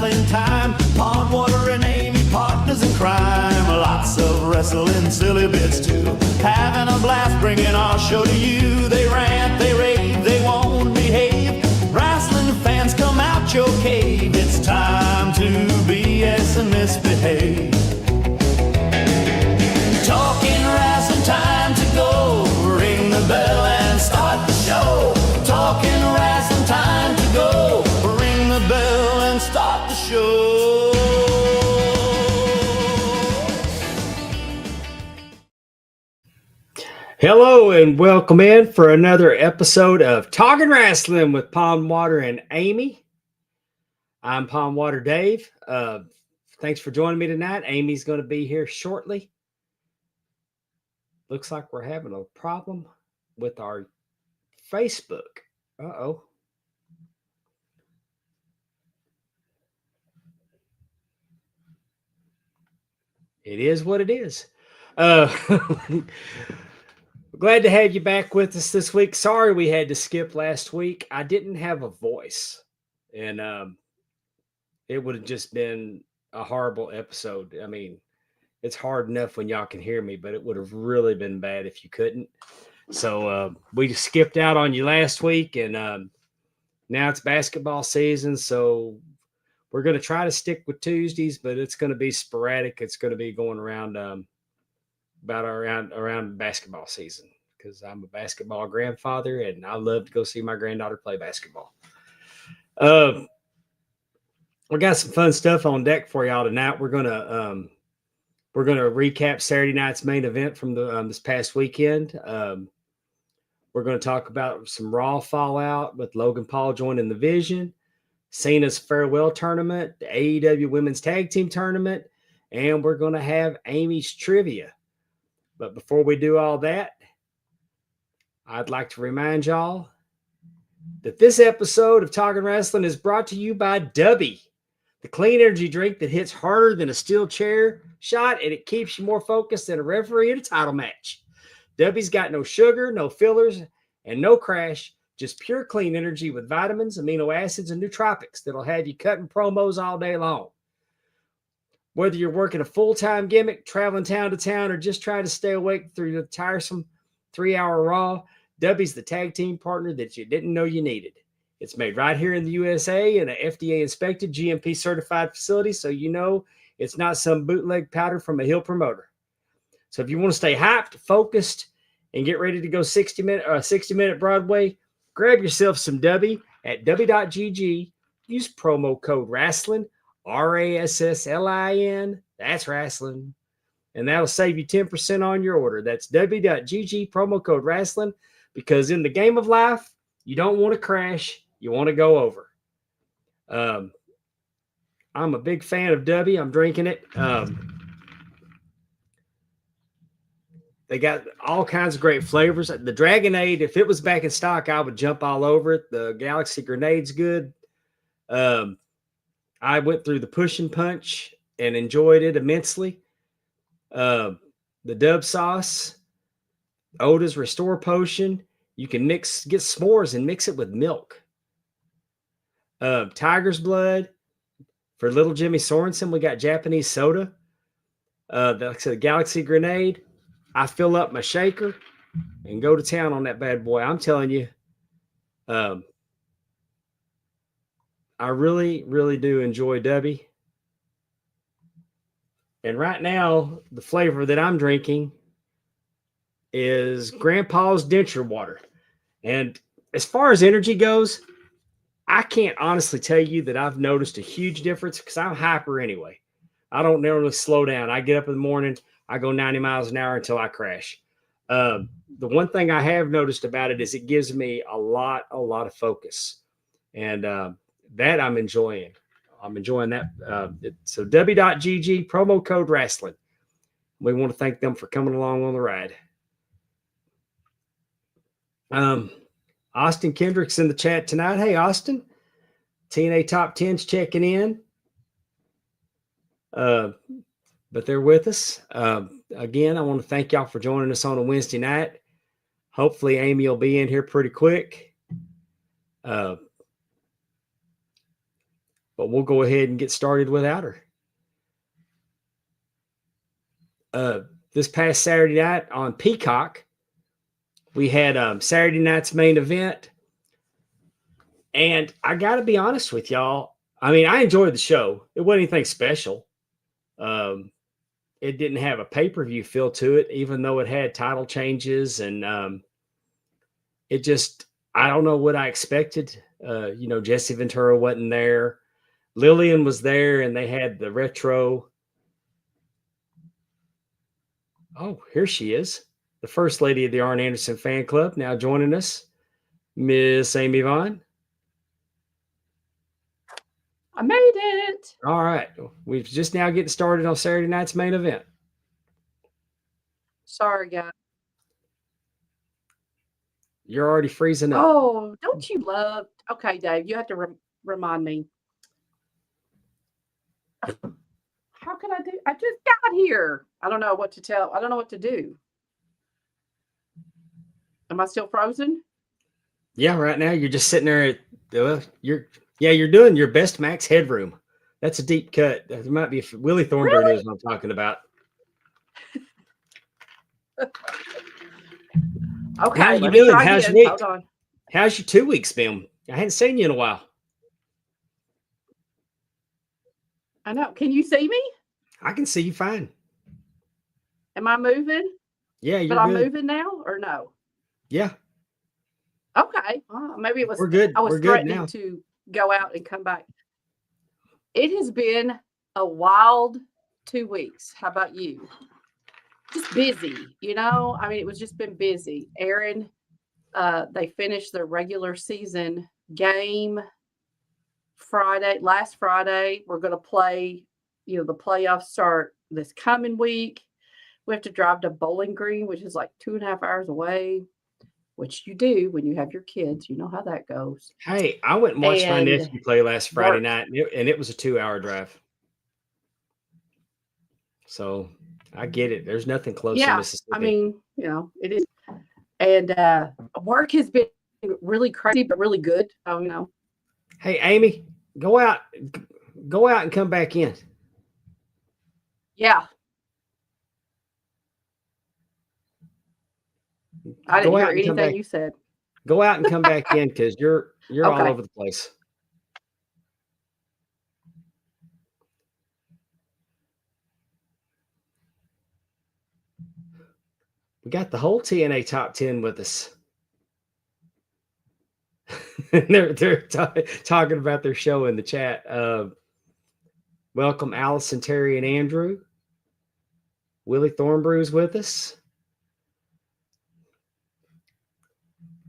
wrestling time. Pondwater and Amy, partners in crime. Lots of wrestling, silly bits too. Having a blast bringing our show to you. They rant, they rave, they won't behave. Wrestling fans, come out your cave. It's time to BS and misbehave. Talking wrestling, time to go. Ring the bell and start the show. Talking wrestling, time to go. Ring the bell and start the show. Hello and welcome in for another episode of Talking Wrestling with Pondwater and Amy. I'm Pondwater Dave. Thanks for joining me tonight. Amy's going to be here shortly. Looks like we're having a problem with our Facebook. Uh-oh. It is what it is. Glad to have you back with us this week. Sorry we had to skip last week. I didn't have a voice, and it would have just been a horrible episode. I mean, it's hard enough when y'all can hear me, but it would have really been bad if you couldn't. So we just skipped out on you last week, and now it's basketball season, so we're going to try to stick with Tuesdays, but it's going to be sporadic. It's going to be going around around basketball season because I'm a basketball grandfather, and I love to go see my granddaughter play basketball. We got some fun stuff on deck for y'all tonight. We're gonna recap Saturday night's main event from the this past weekend. We're going to talk about some Raw fallout with Logan Paul joining the Vision, Cena's farewell tournament, the AEW Women's Tag Team Tournament, and we're going to have Amy's trivia. But before we do all that, I'd like to remind y'all that this episode of Talking Wrestling is brought to you by Dubby, the clean energy drink that hits harder than a steel chair shot, and it keeps you more focused than a referee at a title match. Dubby's got no sugar, no fillers, and no crash, just pure clean energy with vitamins, amino acids, and nootropics that'll have you cutting promos all day long. Whether you're working a full-time gimmick, traveling town to town, or just trying to stay awake through the tiresome 3-hour Raw, Dubby's the tag team partner that you didn't know you needed. It's made right here in the USA in an FDA-inspected, GMP-certified facility, so you know it's not some bootleg powder from a heel promoter. So if you want to stay hyped, focused, and get ready to go 60-minute Broadway, grab yourself some Dubby at Dubby.gg. Use promo code Rasslin, RASSLIN. That's Rasslin. And that'll save you 10% on your order. That's Dubby.gg, promo code Rasslin, because in the game of life, you don't want to crash. You want to go over. I'm a big fan of Dubby. I'm drinking it. They got all kinds of great flavors. The Dragonade, if it was back in stock, I would jump all over it. The Galaxy Grenade's good. I went through the Push and Punch and enjoyed it immensely. The Dub Sauce, Oda's Restore Potion. You can get s'mores and mix it with milk. Tiger's Blood. For little Jimmy Sorensen, we got Japanese soda. Like I said, the Galaxy Grenade. I fill up my shaker and go to town on that bad boy. I'm telling you, I really, really do enjoy Dubby. And right now, the flavor that I'm drinking is Grandpa's Denture Water. And as far as energy goes, I can't honestly tell you that I've noticed a huge difference because I'm hyper anyway. I don't nearly slow down. I get up in the morning, I go 90 miles an hour until I crash. The one thing I have noticed about it is it gives me a lot of focus. And that I'm enjoying. I'm enjoying that. So W.GG, promo code Rasslin. We want to thank them for coming along on the ride. Austin Kendrick's in the chat tonight. Hey, Austin. TNA Top 10's checking in. But they're with us. Again, I want to thank y'all for joining us on a Wednesday night. Hopefully, Amy will be in here pretty quick. But but we'll go ahead and get started without her. This past Saturday night on Peacock, we had Saturday night's main event. And I got to be honest with y'all. I mean, I enjoyed the show. It wasn't anything special. It didn't have a pay-per-view feel to it, even though it had title changes. And it just, I don't know what I expected. Jesse Ventura wasn't there. Lillian was there, and they had the retro. Oh, here she is. The first lady of the Arn Anderson fan club now joining us, Miss Amy Vaughn. I made it. All right. We're just now getting started on Saturday night's main event. Sorry, guys. You're already freezing up. Oh, don't you love? Okay, Dave, you have to remind me. How can I do? I just got here. I don't know what to tell. I don't know what to do. Am I still frozen? Yeah, right now you're just sitting there. You're doing your best max headroom. That's a deep cut. There might be Willie Thornberry knows what I'm talking about. Okay. How you doing? How's your week? Hold on. How's your 2 weeks been? I hadn't seen you in a while. I know. Can you see me? I can see you fine. Am I moving? Yeah, you're But I'm good. moving now, or no? Yeah, Okay. Maybe it was. we're good. I was We're good threatening now. to go out and come back. It has been a wild 2 weeks. How about you? Just busy, I mean, it was just been busy. Aaron, they finished their regular season game last Friday. We're going to play, the playoffs start this coming week. We have to drive to Bowling Green, which is like 2.5 hours away, which you do when you have your kids. You know how that goes. Hey, I went and watched my And nephew play last Friday work. night, and it was a 2-hour drive. So I get it. There's nothing close to Yeah, Mississippi. I mean, it is. And work has been really crazy, but really good. Hey, Amy, go out and come back in. Yeah. I didn't Go hear out and come anything back. you said. Go out and come back in because you're all Okay. over the place. We got the whole TNA top 10 with us. they're talking about their show in the chat. Welcome, Allison, Terry, and Andrew. Willie Thornbrew's with us.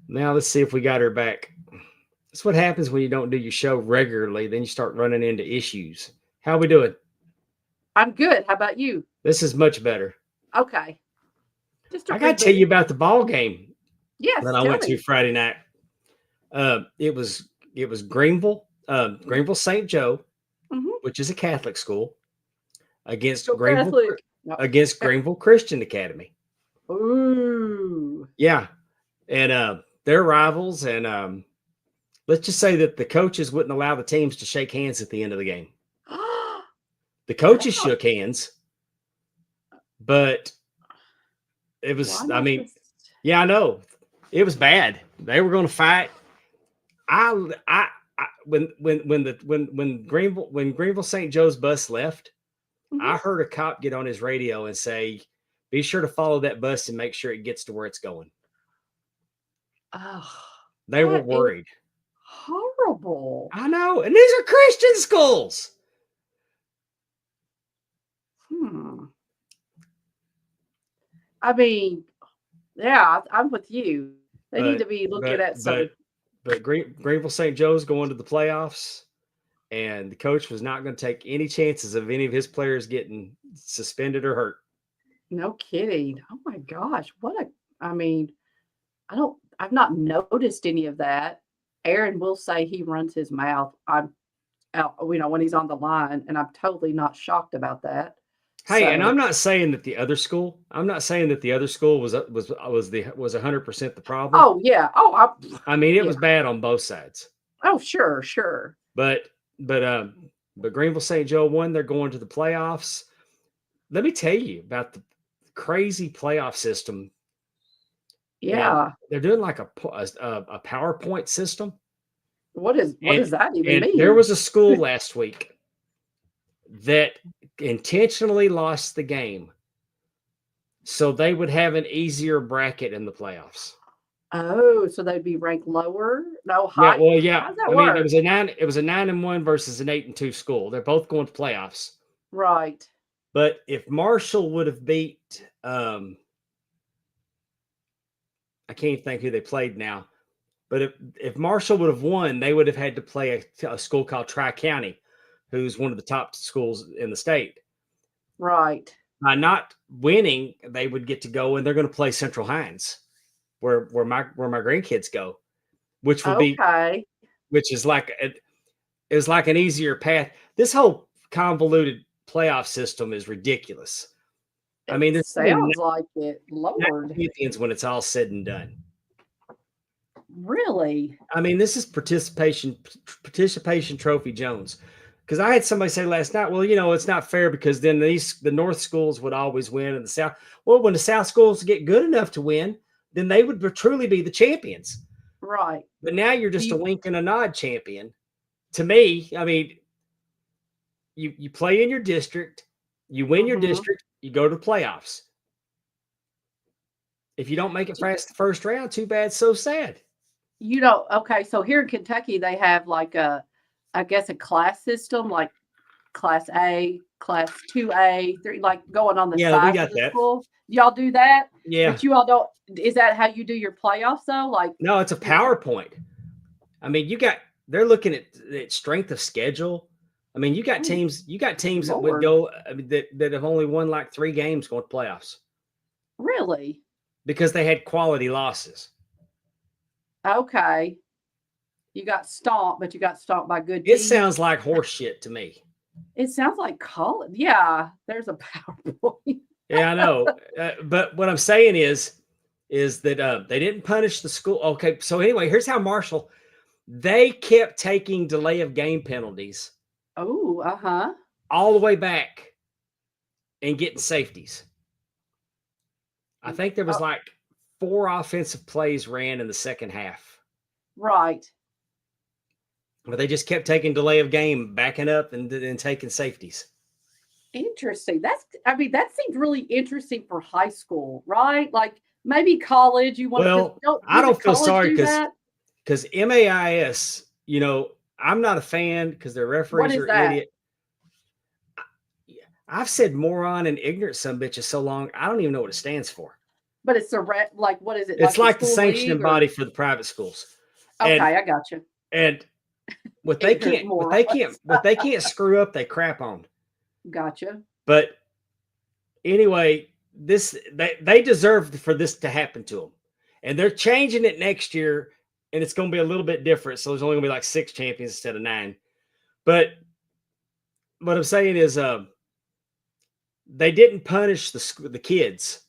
Now let's see if we got her back. That's what happens when you don't do your show regularly. Then you start running into issues. How we doing? I'm good. How about you? This is much better. Okay. I got to tell you about the ball game Yes. that I went to Friday night. It was Greenville, St. Joe, which is a Catholic school, against Greenville Christian Academy. Ooh. Yeah, and they're rivals, and let's just say that the coaches wouldn't allow the teams to shake hands at the end of the game. The coaches shook hands, but it was, yeah, I know. It was bad. They were going to fight. When Greenville St. Joe's bus left, I heard a cop get on his radio and say, "Be sure to follow that bus and make sure it gets to where it's going." Oh, they were worried. Horrible. I know. And these are Christian schools. I mean, yeah, I'm with you. They need to be looking at some. But Greenville St. Joe's going to the playoffs, and the coach was not going to take any chances of any of his players getting suspended or hurt. No kidding. Oh my gosh. I've not noticed any of that. Aaron will say he runs his mouth. When he's on the line, and I'm totally not shocked about that. Hey, and I'm not saying that the other school. I'm not saying that the other school was 100% the problem. Oh yeah. Oh, I mean, it was bad on both sides. Oh, sure. But but Greenville St. Joe won. They're going to the playoffs. Let me tell you about the crazy playoff system. Yeah. And they're doing like a PowerPoint system. What does that even mean? There was a school last week that intentionally lost the game so they would have an easier bracket in the playoffs. Oh, so they'd be ranked lower? No, Yeah, high. well, yeah. How does that I work? mean, it was a 9-1 versus an 8-2 school. They're both going to playoffs. Right. But if Marshall would have beat, I can't even think who they played now. But if Marshall would have won, they would have had to play a school called Tri-County, who's one of the top schools in the state. Right. By not winning, they would get to go, and they're going to play Central Hines, where my grandkids go, which would be which is like it's like an easier path. This whole convoluted playoff system is ridiculous. I mean, it sounds like it. Lord, champions when it's all said and done. Really? I mean, this is participation trophy Jones. Because I had somebody say last night, well, it's not fair because then the North schools would always win and the South. Well, when the South schools get good enough to win, then they would truly be the champions. Right. But now you're just a wink and a nod champion. To me, I mean, you play in your district, you win your district, you go to the playoffs. If you don't make it past the first round, too bad, so sad. Okay, so here in Kentucky, they have like a class system, like class A, class 2A, 3, like going on the side of the school. Y'all do that? Yeah. But you all don't. Is that how you do your playoffs though? Like, no, it's a PowerPoint. I mean, they're looking at strength of schedule. I mean, you got teams that would go that have only won like 3 games going to playoffs. Really? Because they had quality losses. Okay. You got stomped, but you got stomped by good teams. It sounds like horse shit to me. It sounds like college. Yeah, there's a PowerPoint. Yeah, I know. But what I'm saying is that they didn't punish the school. Okay, so anyway, here's how Marshall, they kept taking delay of game penalties. Oh, all the way back and getting safeties. I think there was like 4 offensive plays ran in the second half. Right. But they just kept taking delay of game, backing up and taking safeties. Interesting. That seems really interesting for high school, right? Like maybe college. You want to? I don't feel sorry because MAIS. I'm not a fan because their referees are idiot. I've said moron and ignorant son bitches so long, I don't even know what it stands for. But it's what is it? It's like the sanctioning body for the private schools. Okay, I got you. And what they can't screw up, they crap on. Gotcha. But anyway, they deserve for this to happen to them. And they're changing it next year, and it's going to be a little bit different. So there's only going to be like 6 champions instead of 9. But what I'm saying is they didn't punish the kids.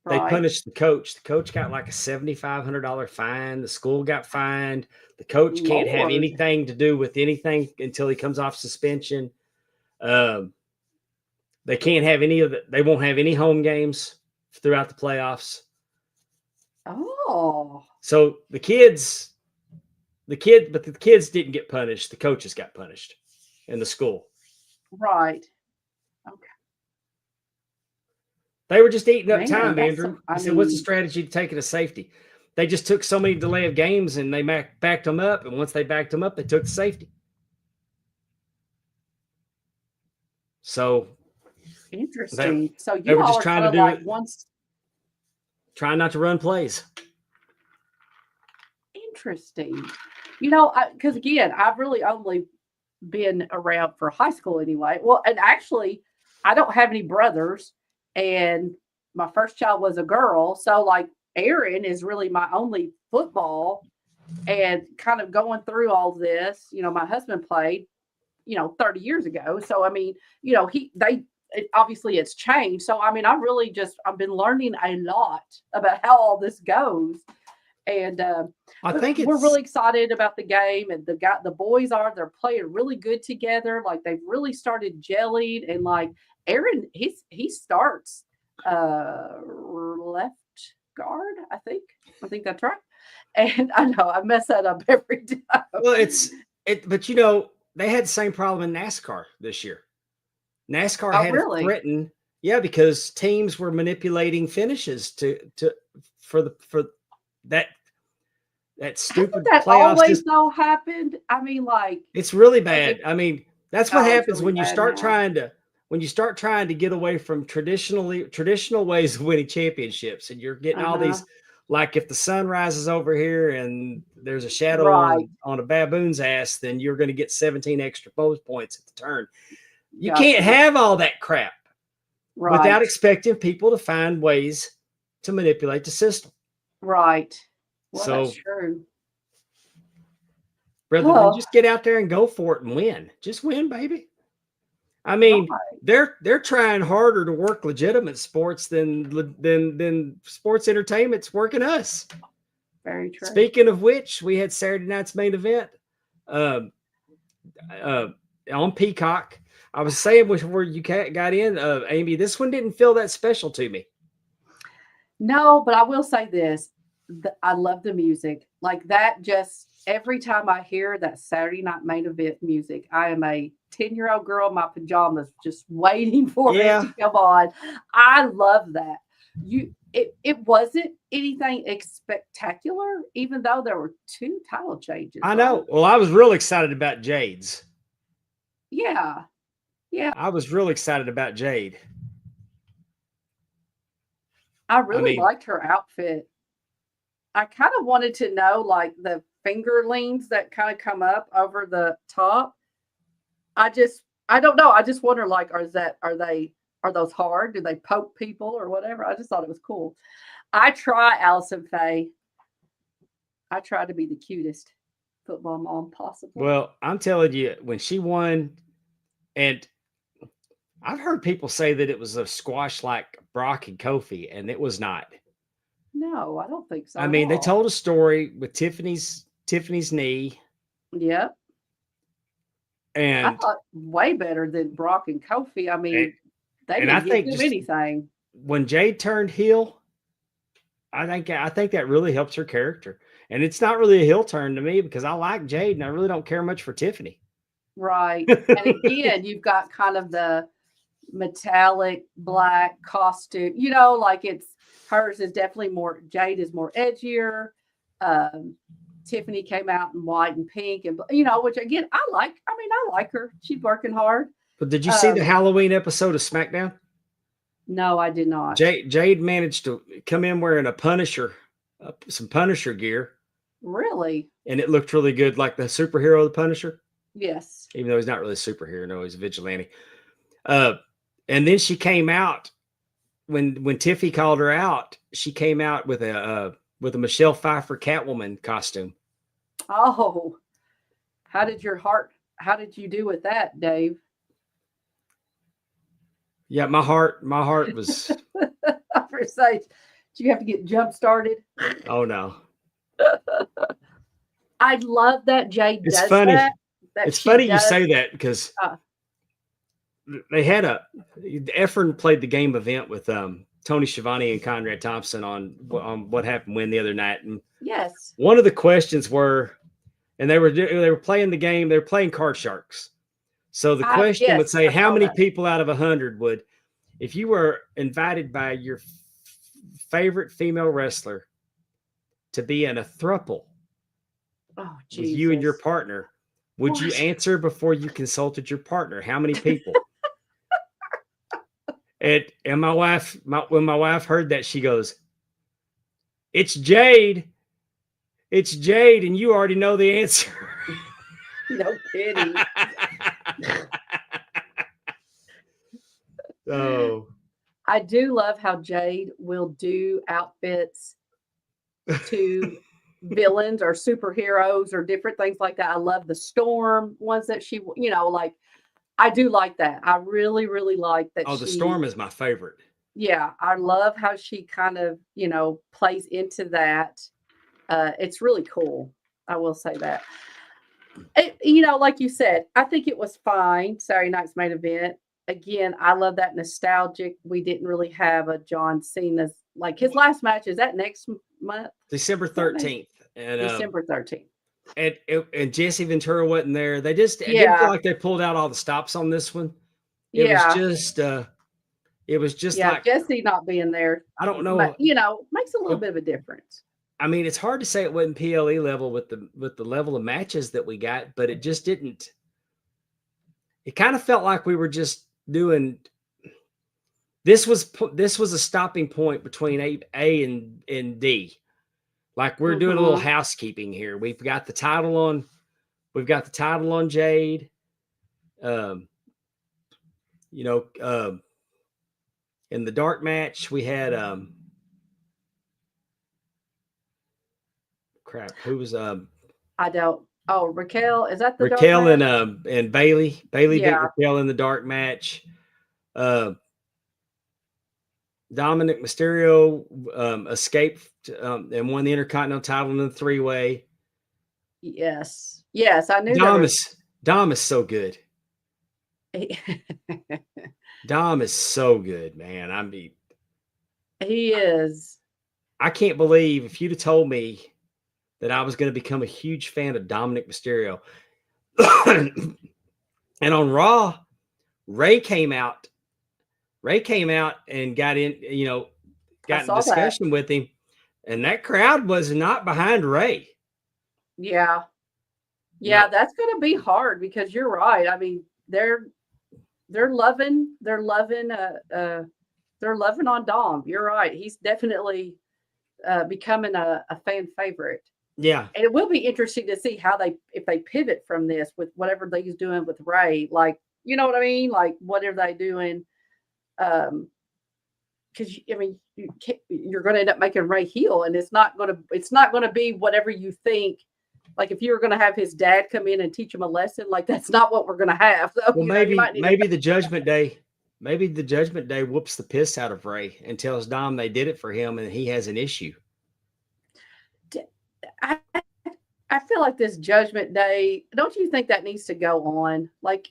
They punished the coach. The coach got like a $7,500 fine. The school got fined. The coach can't have anything to do with anything until he comes off suspension. They can't have they won't have any home games throughout the playoffs. Oh. So the kids didn't get punished. The coaches got punished in the school. Right. Okay. They were just eating up time, Andrew. I said, what's the strategy to take it to safety? They just took so many delay of games and they backed them up. And once they backed them up, they took the safety. So interesting. So they were just trying to do it. Trying not to run plays. Interesting. Because again, I've really only been around for high school anyway. Well, and actually, I don't have any brothers. And my first child was a girl. So like Aaron is really my only football, and kind of going through all this, my husband played, 30 years ago. So, I mean, obviously it's changed. So, I mean, I've been learning a lot about how all this goes. And I but think we're it's really excited about the game, and the boys they're playing really good together. Like they've really started jellied, and like Aaron, he starts left guard, I think that's right. And I know I mess that up every time. well, but they had the same problem in NASCAR this year. NASCAR Oh, had to really? threaten, yeah, because teams were manipulating finishes for that Hasn't stupid that playoff always system. though happened? I mean, like, It's really it, bad. I mean, that's what oh, it's happens really bad now. when you start trying to get away from traditional ways of winning championships, and you're getting all Uh-huh. these, like if the sun rises over here and there's a shadow Right. on a baboon's ass, then you're going to get 17 extra bonus points at the turn. You can't Gotcha. have all that crap without Right. expecting people to find ways to manipulate the system. Right. Well, that's So true. rather than Oh, just get out there and go for it and win, just win, baby. I mean, right. they're trying harder to work legitimate sports than sports entertainment's working us. Very true. Speaking of which, we had Saturday night's main event um, uh, on Peacock. I was saying before you got in, Amy, this one didn't feel that special to me. No, but I will say this. I love the music. Like that just every time I hear that Saturday night main event music, I am a 10-year-old girl in my pajamas just waiting for it Yeah, to come on. I love that. It wasn't anything spectacular, even though there were two title changes, I right? know. Well, I was real excited about Jade's. Yeah. Yeah. I was real excited about Jade. I I really mean, liked her outfit. I kind of wanted to know like the fingerlings that kind of come up over the top. I don't know. I just wonder like are those hard? Do they poke people or whatever? I just thought it was cool. I try Allison Faye. I try to be the cutest football mom possible. well, I'm telling you, when she won, and I've heard people say that it was a squash like Brock and Kofi, and it was not. No, I don't think I so at mean, they all. told a story with Tiffany's knee, Yep. I and thought way better than Brock and Kofi. I and, mean, they and I didn't give think them just anything. when Jade turned heel, I think that really helps her character. And it's not really a heel turn to me because I like Jade and I really don't care much for Tiffany. Right. And again, you've got kind of the metallic black costume, like it's hers is definitely more Jade is more edgier. Um, Tiffany came out in white and pink and which again I like. I mean, I like her. She's working hard. But did you see the Um, Halloween episode of SmackDown? no, I did not. Jade managed to come in wearing some Punisher gear, Really? and it looked really good, like the superhero, the Punisher. Yes. Even though he's not really a superhero, no, he's a vigilante. Uh, and then she came out when Tiffy called her out. She came out with a Michelle Pfeiffer Catwoman costume. Oh, how did you do with that, Dave? Yeah, my heart was. For say, do you have to get jump started? Oh no, I love that Jade it's does funny. that. That It's she funny you does. say that because Uh, they had Efren played the game event with Tony Schiavone and Conrad Thompson on what happened when the other night, and yes. one of the questions were, and they were playing the game. They were playing Card Sharks. So the question would Yes, say, I how saw many that. people out of 100 would, if you were invited by your favorite female wrestler to be in a throuple Oh, with you and your Jesus. partner, would you What? answer before you consulted your partner? How many people? And my wife, when my wife heard that, she goes, "It's Jade. It's Jade, and you already know the answer." No kidding. Oh, I do love how Jade will do outfits to villains or superheroes or different things like that. I love the Storm ones that she, like I do like that. I really, really like that the Storm is my favorite. yeah, I love how she kind of, plays into that. It's really cool. I will say that. Like you said, I think it was fine. Saturday night's main event. Again, I love that nostalgic. We didn't really have a John Cena's like his last match. Is that next month? December 13th. And December 13th. And Jesse Ventura wasn't there. They just it didn't Yeah. feel like they pulled out all the stops on this one. It was just Yeah, like Jesse not being there. I don't know. But, makes a little bit of a difference. I mean, it's hard to say it wasn't PLE level with the level of matches that we got, but it just didn't. It kind of felt like we were just doing. This was a stopping point between A and D. Like we're doing a little housekeeping here. We've got the title on Jade. In the dark match, we had who was I don't. Oh, Raquel, is that the Raquel dark match? and Bailey? Bailey beat Yeah. Raquel in the dark match. Dominic Mysterio escaped and won the Intercontinental title in the 3-way. Yes, I knew. Dom is so good. Dom is so good, man. I mean, he is. I can't believe if you'd have told me that I was going to become a huge fan of Dominic Mysterio. And on Raw, Ray came out and got in discussion with him. And that crowd was not behind Ray. Yeah. Yeah, that's going to be hard because you're right. I mean, they're loving on Dom. You're right. He's definitely becoming a fan favorite. Yeah. And it will be interesting to see if they pivot from this with whatever he's doing with Ray. Like, you know what I mean? Like, what are they doing? Because you're going to end up making Ray heel, and it's not going to be whatever you think. Like if you were going to have his dad come in and teach him a lesson, like that's not what we're going to have. So, well, maybe the Judgment Day whoops the piss out of Ray and tells Dom they did it for him and he has an issue. I feel like this Judgment Day, don't you think that needs to go on? Like,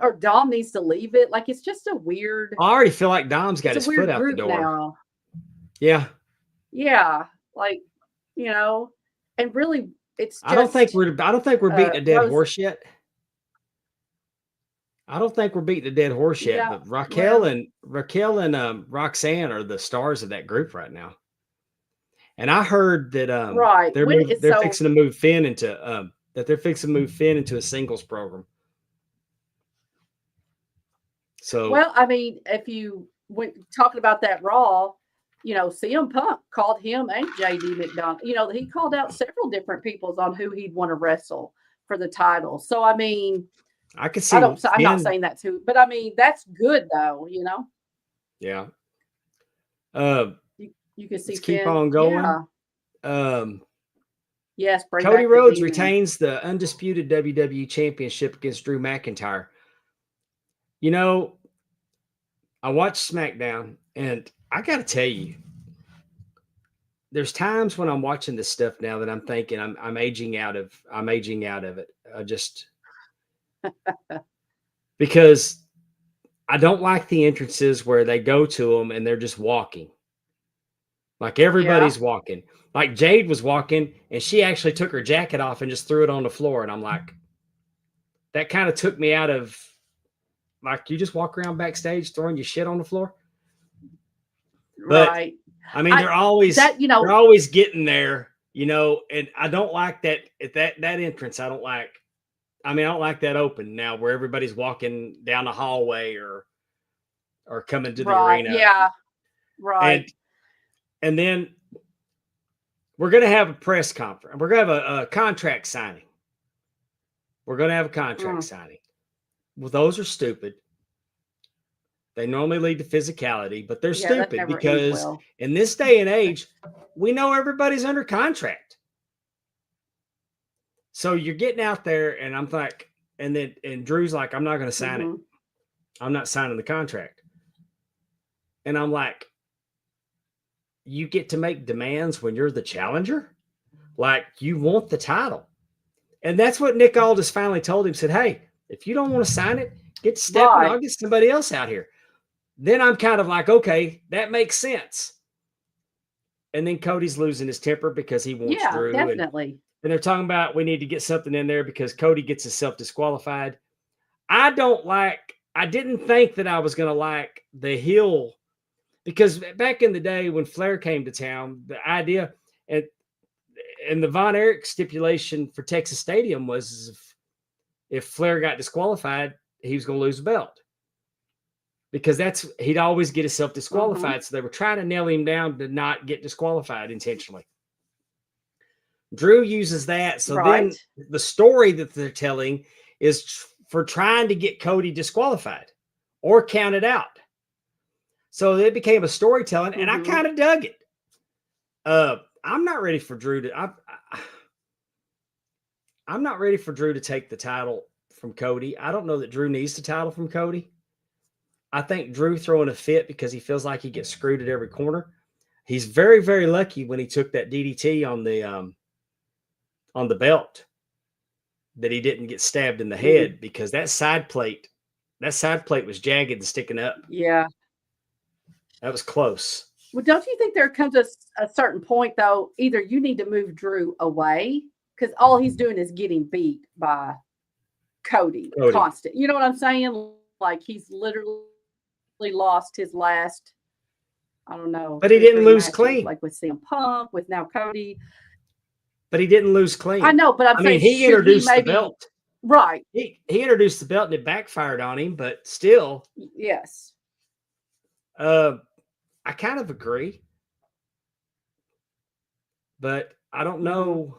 or Dom needs to leave it? Like, it's just a weird. I already feel like Dom's got his foot out the door. Now. Yeah. Yeah. Like, and really it's just, I don't think we're beating a dead horse yet. I don't think we're beating a dead horse yet, Yeah, but Raquel and Roxanne are the stars of that group right now. And I heard that they're fixing to move Finn into a singles program. So well, I mean, if you went talking about that Raw, CM Punk called him and JD McDonald. He called out several different people on who he'd want to wrestle for the title. So I mean, I could see. I'm not saying that's who, but I mean that's good though. Yeah. You can see. Let's keep on going. Yeah. Yes. Cody Rhodes retains the undisputed WWE Championship against Drew McIntyre. I watched SmackDown, and I got to tell you, there's times when I'm watching this stuff now that I'm thinking I'm aging out of it. Because I don't like the entrances where they go to them and they're just walking. Like everybody's walking. Like Jade was walking and she actually took her jacket off and just threw it on the floor. And I'm like, that kind of took me out of, like, you just walk around backstage throwing your shit on the floor. But, right. I mean, they're always getting there, and I don't like that entrance. I don't like that open now where everybody's walking down the hallway or coming to the arena. Yeah. Right. And then we're going to have a press conference. We're going to have a contract signing. Signing. Well, those are stupid. They normally lead to physicality, but they're stupid because in this day and age, we know everybody's under contract. So you're getting out there and I'm like, and Drew's like, I'm not going to sign it. I'm not signing the contract. And I'm like, you get to make demands when you're the challenger? Like, you want the title. And that's what Nick Aldis finally told him, said, hey, if you don't want to sign it, get to stepping. Right. I'll get somebody else out here. Then I'm kind of like, okay, that makes sense. And then Cody's losing his temper because he wants Drew. Definitely. And they're talking about we need to get something in there because Cody gets himself disqualified. I didn't think that I was going to like the heel, because back in the day when Flair came to town, the idea and the Von Erich stipulation for Texas Stadium was if Flair got disqualified, he was going to lose the belt, because he'd always get himself disqualified. So they were trying to nail him down to not get disqualified intentionally. Drew uses that. So then the story that they're telling is for trying to get Cody disqualified or counted out. So it became a storytelling, and I kind of dug it. I'm not ready for Drew to. I'm not ready for Drew to take the title from Cody. I don't know that Drew needs the title from Cody. I think Drew throwing a fit because he feels like he gets screwed at every corner. He's very, very lucky when he took that DDT on the belt that he didn't get stabbed in the head, because that side plate was jagged and sticking up. Yeah. That was close. Well, don't you think there comes a certain point, though, either you need to move Drew away, because all he's doing is getting beat by Cody. Constant. You know what I'm saying? Like, he's literally lost his last, I don't know. But he didn't lose clean. Like with CM Punk, with now Cody. But he didn't lose clean. I know, but I'm saying he introduced the belt. Right. He introduced the belt and it backfired on him, but still. Yes. I kind of agree. But I don't know.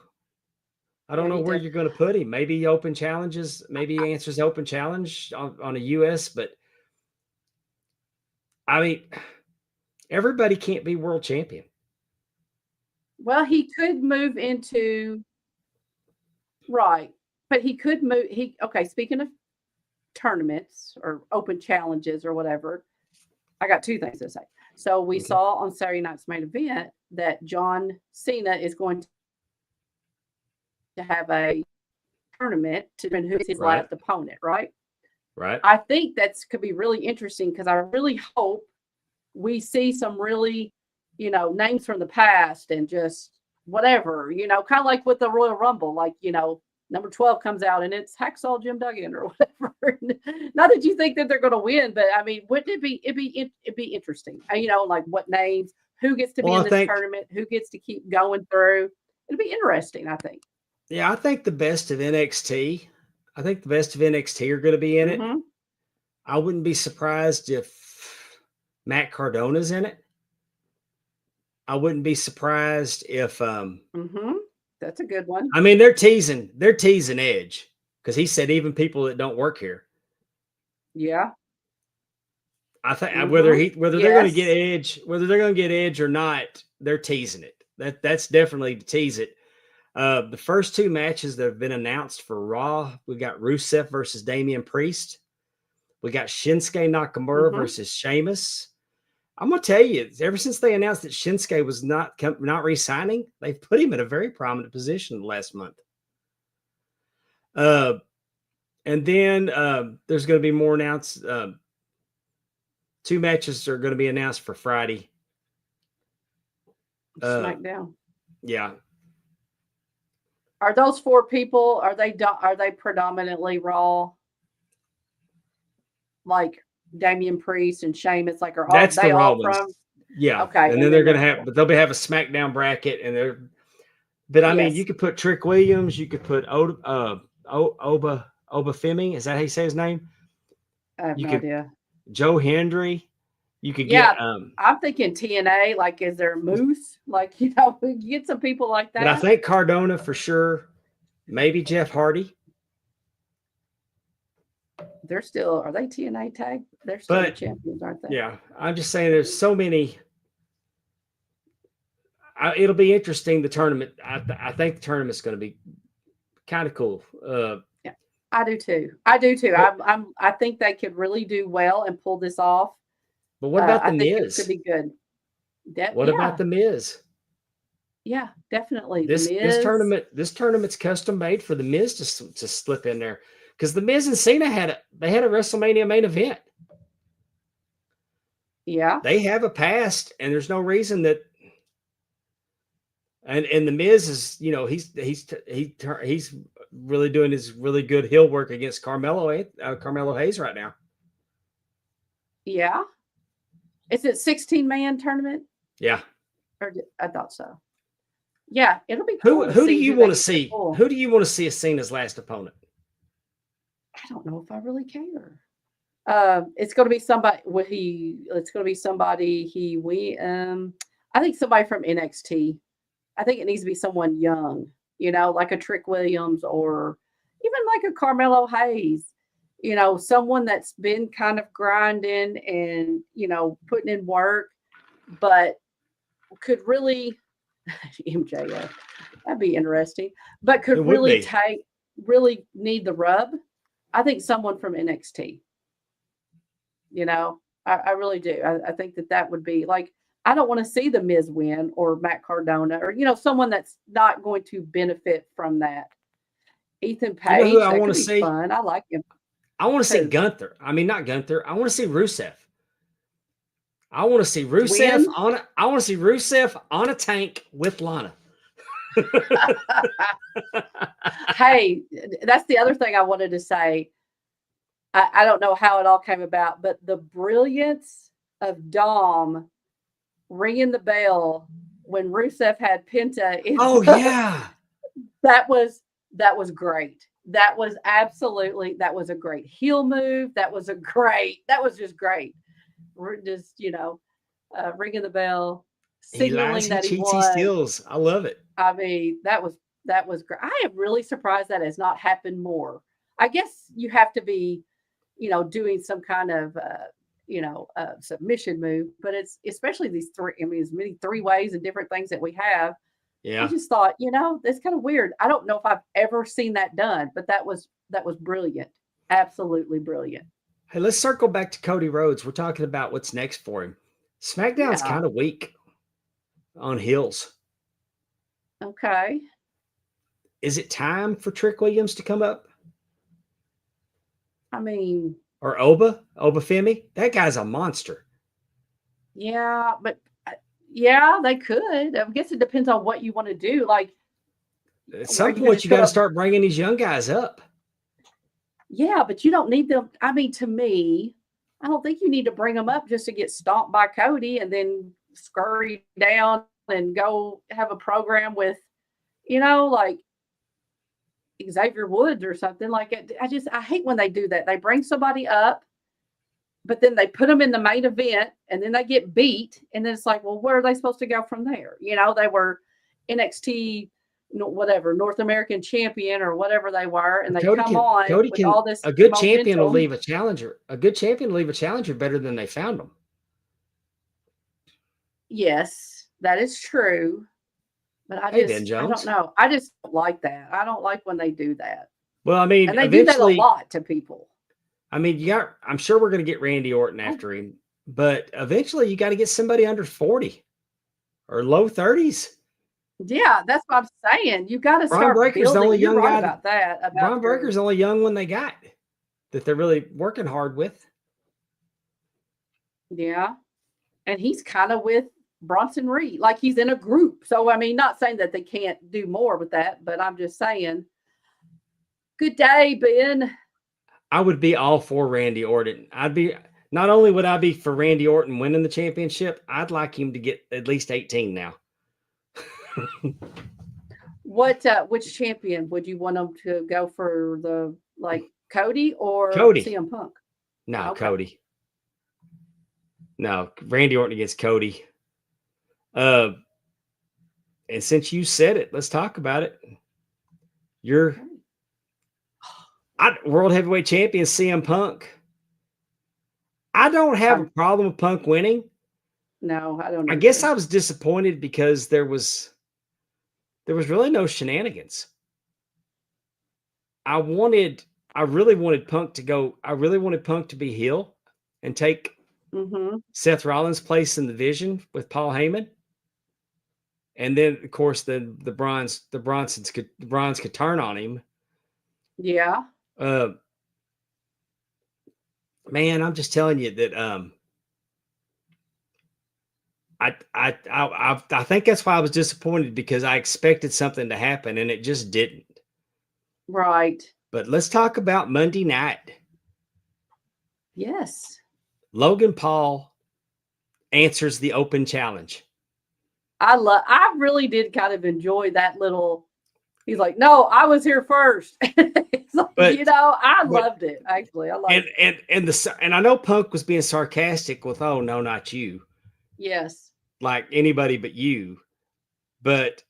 I don't know where you're going to put him. Maybe open challenges. Maybe he answers open challenge on a US. But I mean, everybody can't be world champion. Well, he could move into but he could move. Speaking of tournaments or open challenges or whatever, I got two things to say. So we saw on Saturday night's main event that John Cena is going to have a tournament to determine who's his last opponent, right? Right. I think could be really interesting, because I really hope we see some really, names from the past and just whatever, kind of like with the Royal Rumble, like, number 12 comes out and it's Hacksaw Jim Duggan or whatever. Not that you think that they're going to win, but I mean, wouldn't it'd be interesting, like what names, who gets to be in this tournament, who gets to keep going through. It'd be interesting, I think. Yeah, I think the best of NXT. I think the best of NXT are going to be in it. I wouldn't be surprised if Matt Cardona's in it. I wouldn't be surprised if that's a good one. I mean, they're teasing Edge, because he said even people that don't work here. Yeah. I think whether they're going to get Edge or not, they're teasing it. That's definitely to tease it. The first two matches that have been announced for Raw, we got Rusev versus Damian Priest. We got Shinsuke Nakamura versus Sheamus. I'm going to tell you, ever since they announced that Shinsuke was not re-signing, they've put him in a very prominent position the last month. And then there's going to be more announced. Two matches are going to be announced for Friday. SmackDown. Yeah. Are those four people? Are they predominantly Raw? Like Damian Priest and Sheamus, like that's the Raw ones. From? Yeah. Okay. And then they're going to have, but they'll have a SmackDown bracket, and I mean, you could put Trick Williams, you could put Oba Femi. Is that how you say his name? I have no idea. Joe Hendry. You could get. I'm thinking TNA. Like, is there Moose? Like, you get some people like that. But I think Cardona for sure. Maybe Jeff Hardy. They're still. Are they TNA tag? They're still the champions, aren't they? Yeah, I'm just saying. There's so many. It'll be interesting. The tournament. I think the tournament's going to be kind of cool. Yeah, I do too. I think they could really do well and pull this off. But what about the I think Miz? it could be good. What about the Miz? Yeah, definitely. This The Miz. this tournament's custom made for the Miz to slip in there, because the Miz and Cena had a WrestleMania main event. Yeah. They have a past, and there's no reason that. And the Miz is, he's really doing his really good heel work against Carmelo Hayes right now. Yeah. Is it 16-man tournament? Yeah. I thought so. Yeah, it'll be Who cool. do you want to see? Cool. Who do you want to see as Cena's last opponent? I don't know if I really care. It's going to be somebody. It's going to be somebody. I think somebody from NXT. I think it needs to be someone young, like a Trick Williams or even like a Carmelo Hayes. Someone that's been kind of grinding and putting in work, but could really MJF. That'd be interesting, but could really need the rub. I think someone from NXT. I really do. I think that would be like, I don't want to see the Miz win or Matt Cardona or, someone that's not going to benefit from that. Ethan Page. Who I want to see? Fun. I like him. I want to see Gunther. I mean, not Gunther. I want to see Rusev. I want to see Rusev on a tank with Lana. Hey, that's the other thing I wanted to say. I don't know how it all came about, but the brilliance of Dom ringing the bell when Rusev had Penta. That was great. That was a great heel move. That was just great. Just, ringing the bell, signaling that he won. Steals. I love it. I mean, that was great. I am really surprised that has not happened more. I guess you have to be, doing some kind of, submission move, but it's especially these as many 3 ways and different things that we have. Yeah. I just thought, that's kind of weird. I don't know if I've ever seen that done, but that was brilliant. Absolutely brilliant. Hey, let's circle back to Cody Rhodes. We're talking about what's next for him. SmackDown's kind of weak on heels. Okay. Is it time for Trick Williams to come up? I mean, or Oba Femi? That guy's a monster. Yeah, but yeah, they could. I guess it depends on what you want to do. Like, at some point, you got to start bringing these young guys up. Yeah, but you don't need them. I mean, to me, I don't think you need to bring them up just to get stomped by Cody and then scurry down and go have a program with, like Xavier Woods or something like it. I hate when they do that. They bring somebody up, but then they put them in the main event and then they get beat. And then it's like, well, where are they supposed to go from there? They were NXT, whatever, North American champion or whatever they were. And they Cody with all this. A good champion will leave a challenger. A good champion will leave a challenger better than they found them. Yes, that is true. But I don't know. I just don't like that. I don't like when they do that. Well, I mean, and they do that a lot to people. I mean, I'm sure we're going to get Randy Orton after him, but eventually you got to get somebody under 40 or low 30s. Yeah, that's what I'm saying. You got to start building. The only young guy about that. Braun Breaker's the only young one they got that they're really working hard with. Yeah, and he's kind of with Bronson Reed, like he's in a group. So, I mean, not saying that they can't do more with that, but I'm just saying, good day, Ben. I would be all for Randy Orton. Not only would I be for Randy Orton winning the championship, I'd like him to get at least 18 now. Which champion would you want him to go for? Cody or CM Punk? No, okay. Cody. No, Randy Orton against Cody. And since you said it, let's talk about it. You're World Heavyweight Champion CM Punk. I don't have a problem with Punk winning. No, I don't. I guess I was disappointed because there was really no shenanigans. I really wanted Punk to go. I really wanted Punk to be heel and take Seth Rollins' place in the division with Paul Heyman. And then of course the Bronsons could turn on him. Yeah. Man, I'm just telling you that I think that's why I was disappointed, because I expected something to happen and it just didn't. Right. But let's talk about Monday night. Yes. Logan Paul answers the open challenge. I really did kind of enjoy that little. He's like, no, I was here first. It's like, I loved it. Actually, I liked it. And I know Punk was being sarcastic with, "Oh no, not you." Yes. Like anybody but you. But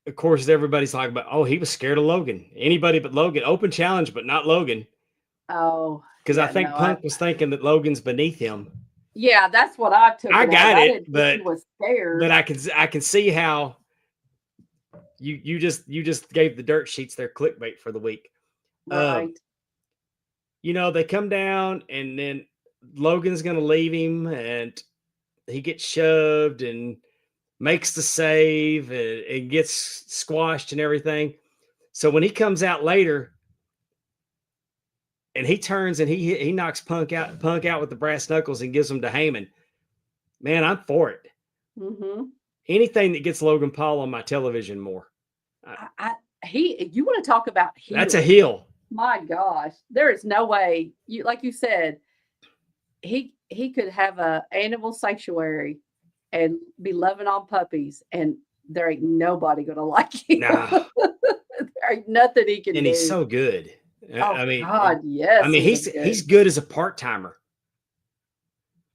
of course, everybody's like, "But oh, he was scared of Logan. Anybody but Logan. Open challenge, but not Logan." Oh, because I think Punk was thinking that Logan's beneath him. Yeah, that's what I took. I got it, but he was scared. But I can see how you just gave the dirt sheets their clickbait for the week. Right. They come down and then Logan's gonna leave him and he gets shoved and makes the save and gets squashed and everything. So when he comes out later and he turns and he knocks Punk out with the brass knuckles and gives him to Heyman, man, I'm for it. Mm-hmm. Anything that gets Logan Paul on my television more. You want to talk about heel? That's a heel. My gosh, there is no way. Like you said, he could have a animal sanctuary and be loving on puppies, and there ain't nobody gonna like him. Nah. There ain't nothing he can do. And he's so good. Oh, I mean, God, yes. I mean, he's good as a part-timer.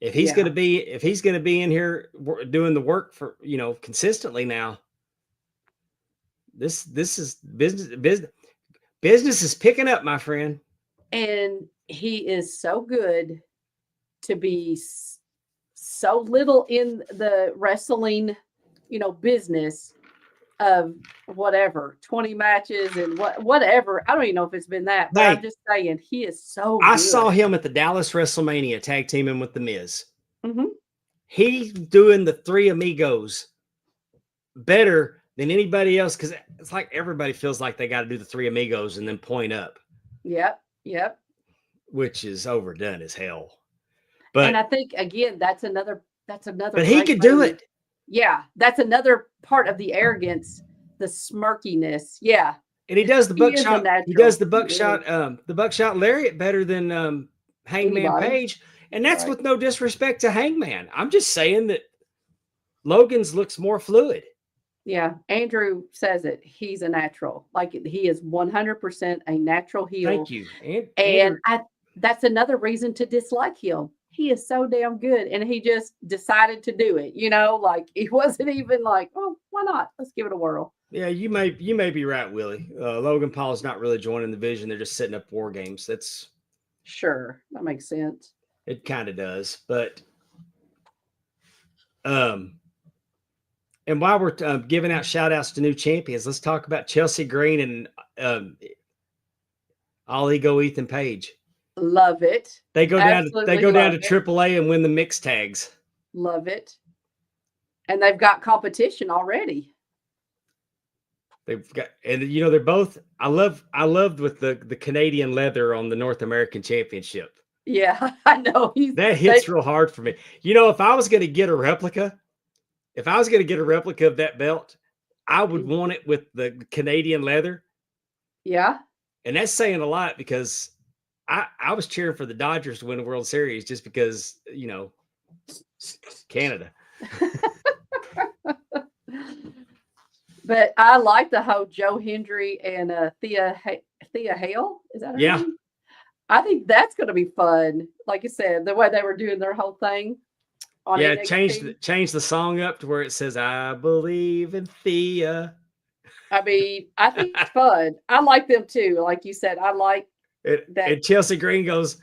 If he's going to be in here doing the work for, consistently now, this is business is picking up, my friend. And he is so good to be so little in the wrestling, business of whatever 20 matches and whatever. I don't even know if it's been that, but I'm just saying he is so I good. saw him at the Dallas WrestleMania tag teaming with The Miz. Mm-hmm. He's doing the Three Amigos better than anybody else, because it's like everybody feels like they got to do the Three Amigos and then point up. Yep. Which is overdone as hell. And I think again, that's another. But he could do it. Yeah, that's another part of the arrogance, the smirkiness. Yeah. And he does the buckshot. He does the buckshot lariat better than Hangman Page. And that's with no disrespect to Hangman. I'm just saying that Logan's looks more fluid. Yeah. Andrew says it. He's a natural. Like, he is 100% a natural heel. Thank you. And that's another reason to dislike him. He is so damn good. And he just decided to do it. Like, he wasn't even like, oh, why not? Let's give it a whirl. Yeah, you may be right, Willie. Logan Paul's not really joining the division. They're just setting up war games. That's sure. That makes sense. It kind of does. But and while we're giving out shout outs to new champions, let's talk about Chelsea Green and All Ego Ethan Page. Love it. They go down to AAA and win the mixed tags. Love it. And they've got competition already. They've got, and they're both. I loved with the Canadian leather on the North American Championship. Yeah, I know. That hits real hard for me. If I was going to get a replica, of that belt, I would want it with the Canadian leather. Yeah. And that's saying a lot, because I was cheering for the Dodgers to win the World Series just because, Canada. But I like the whole Joe Hendry and Thea Hale. Is that her name? I think that's going to be fun. Like you said, the way they were doing their whole thing. Change the song up to where it says, "I believe in Thea." I mean, I think it's fun. I like them too. Like you said, I like that. And Chelsea Green goes,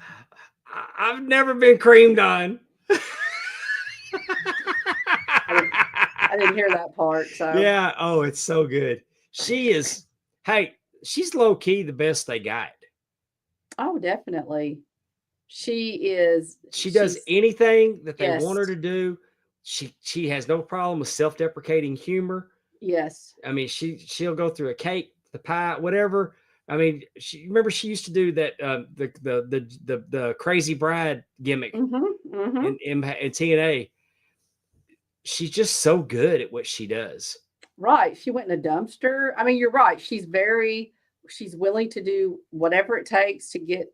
"I've never been creamed on." I didn't hear that part. So yeah. Oh, it's so good. She's low key the best they got. Oh, definitely. She is. She does anything that they want her to do. She has no problem with self-deprecating humor. Yes. I mean, she'll go through a cake, the pie, whatever. I mean, she used to do that the crazy bride gimmick in TNA. She's just so good at what she does. Right. She went in a dumpster. I mean, you're right. She's willing to do whatever it takes to get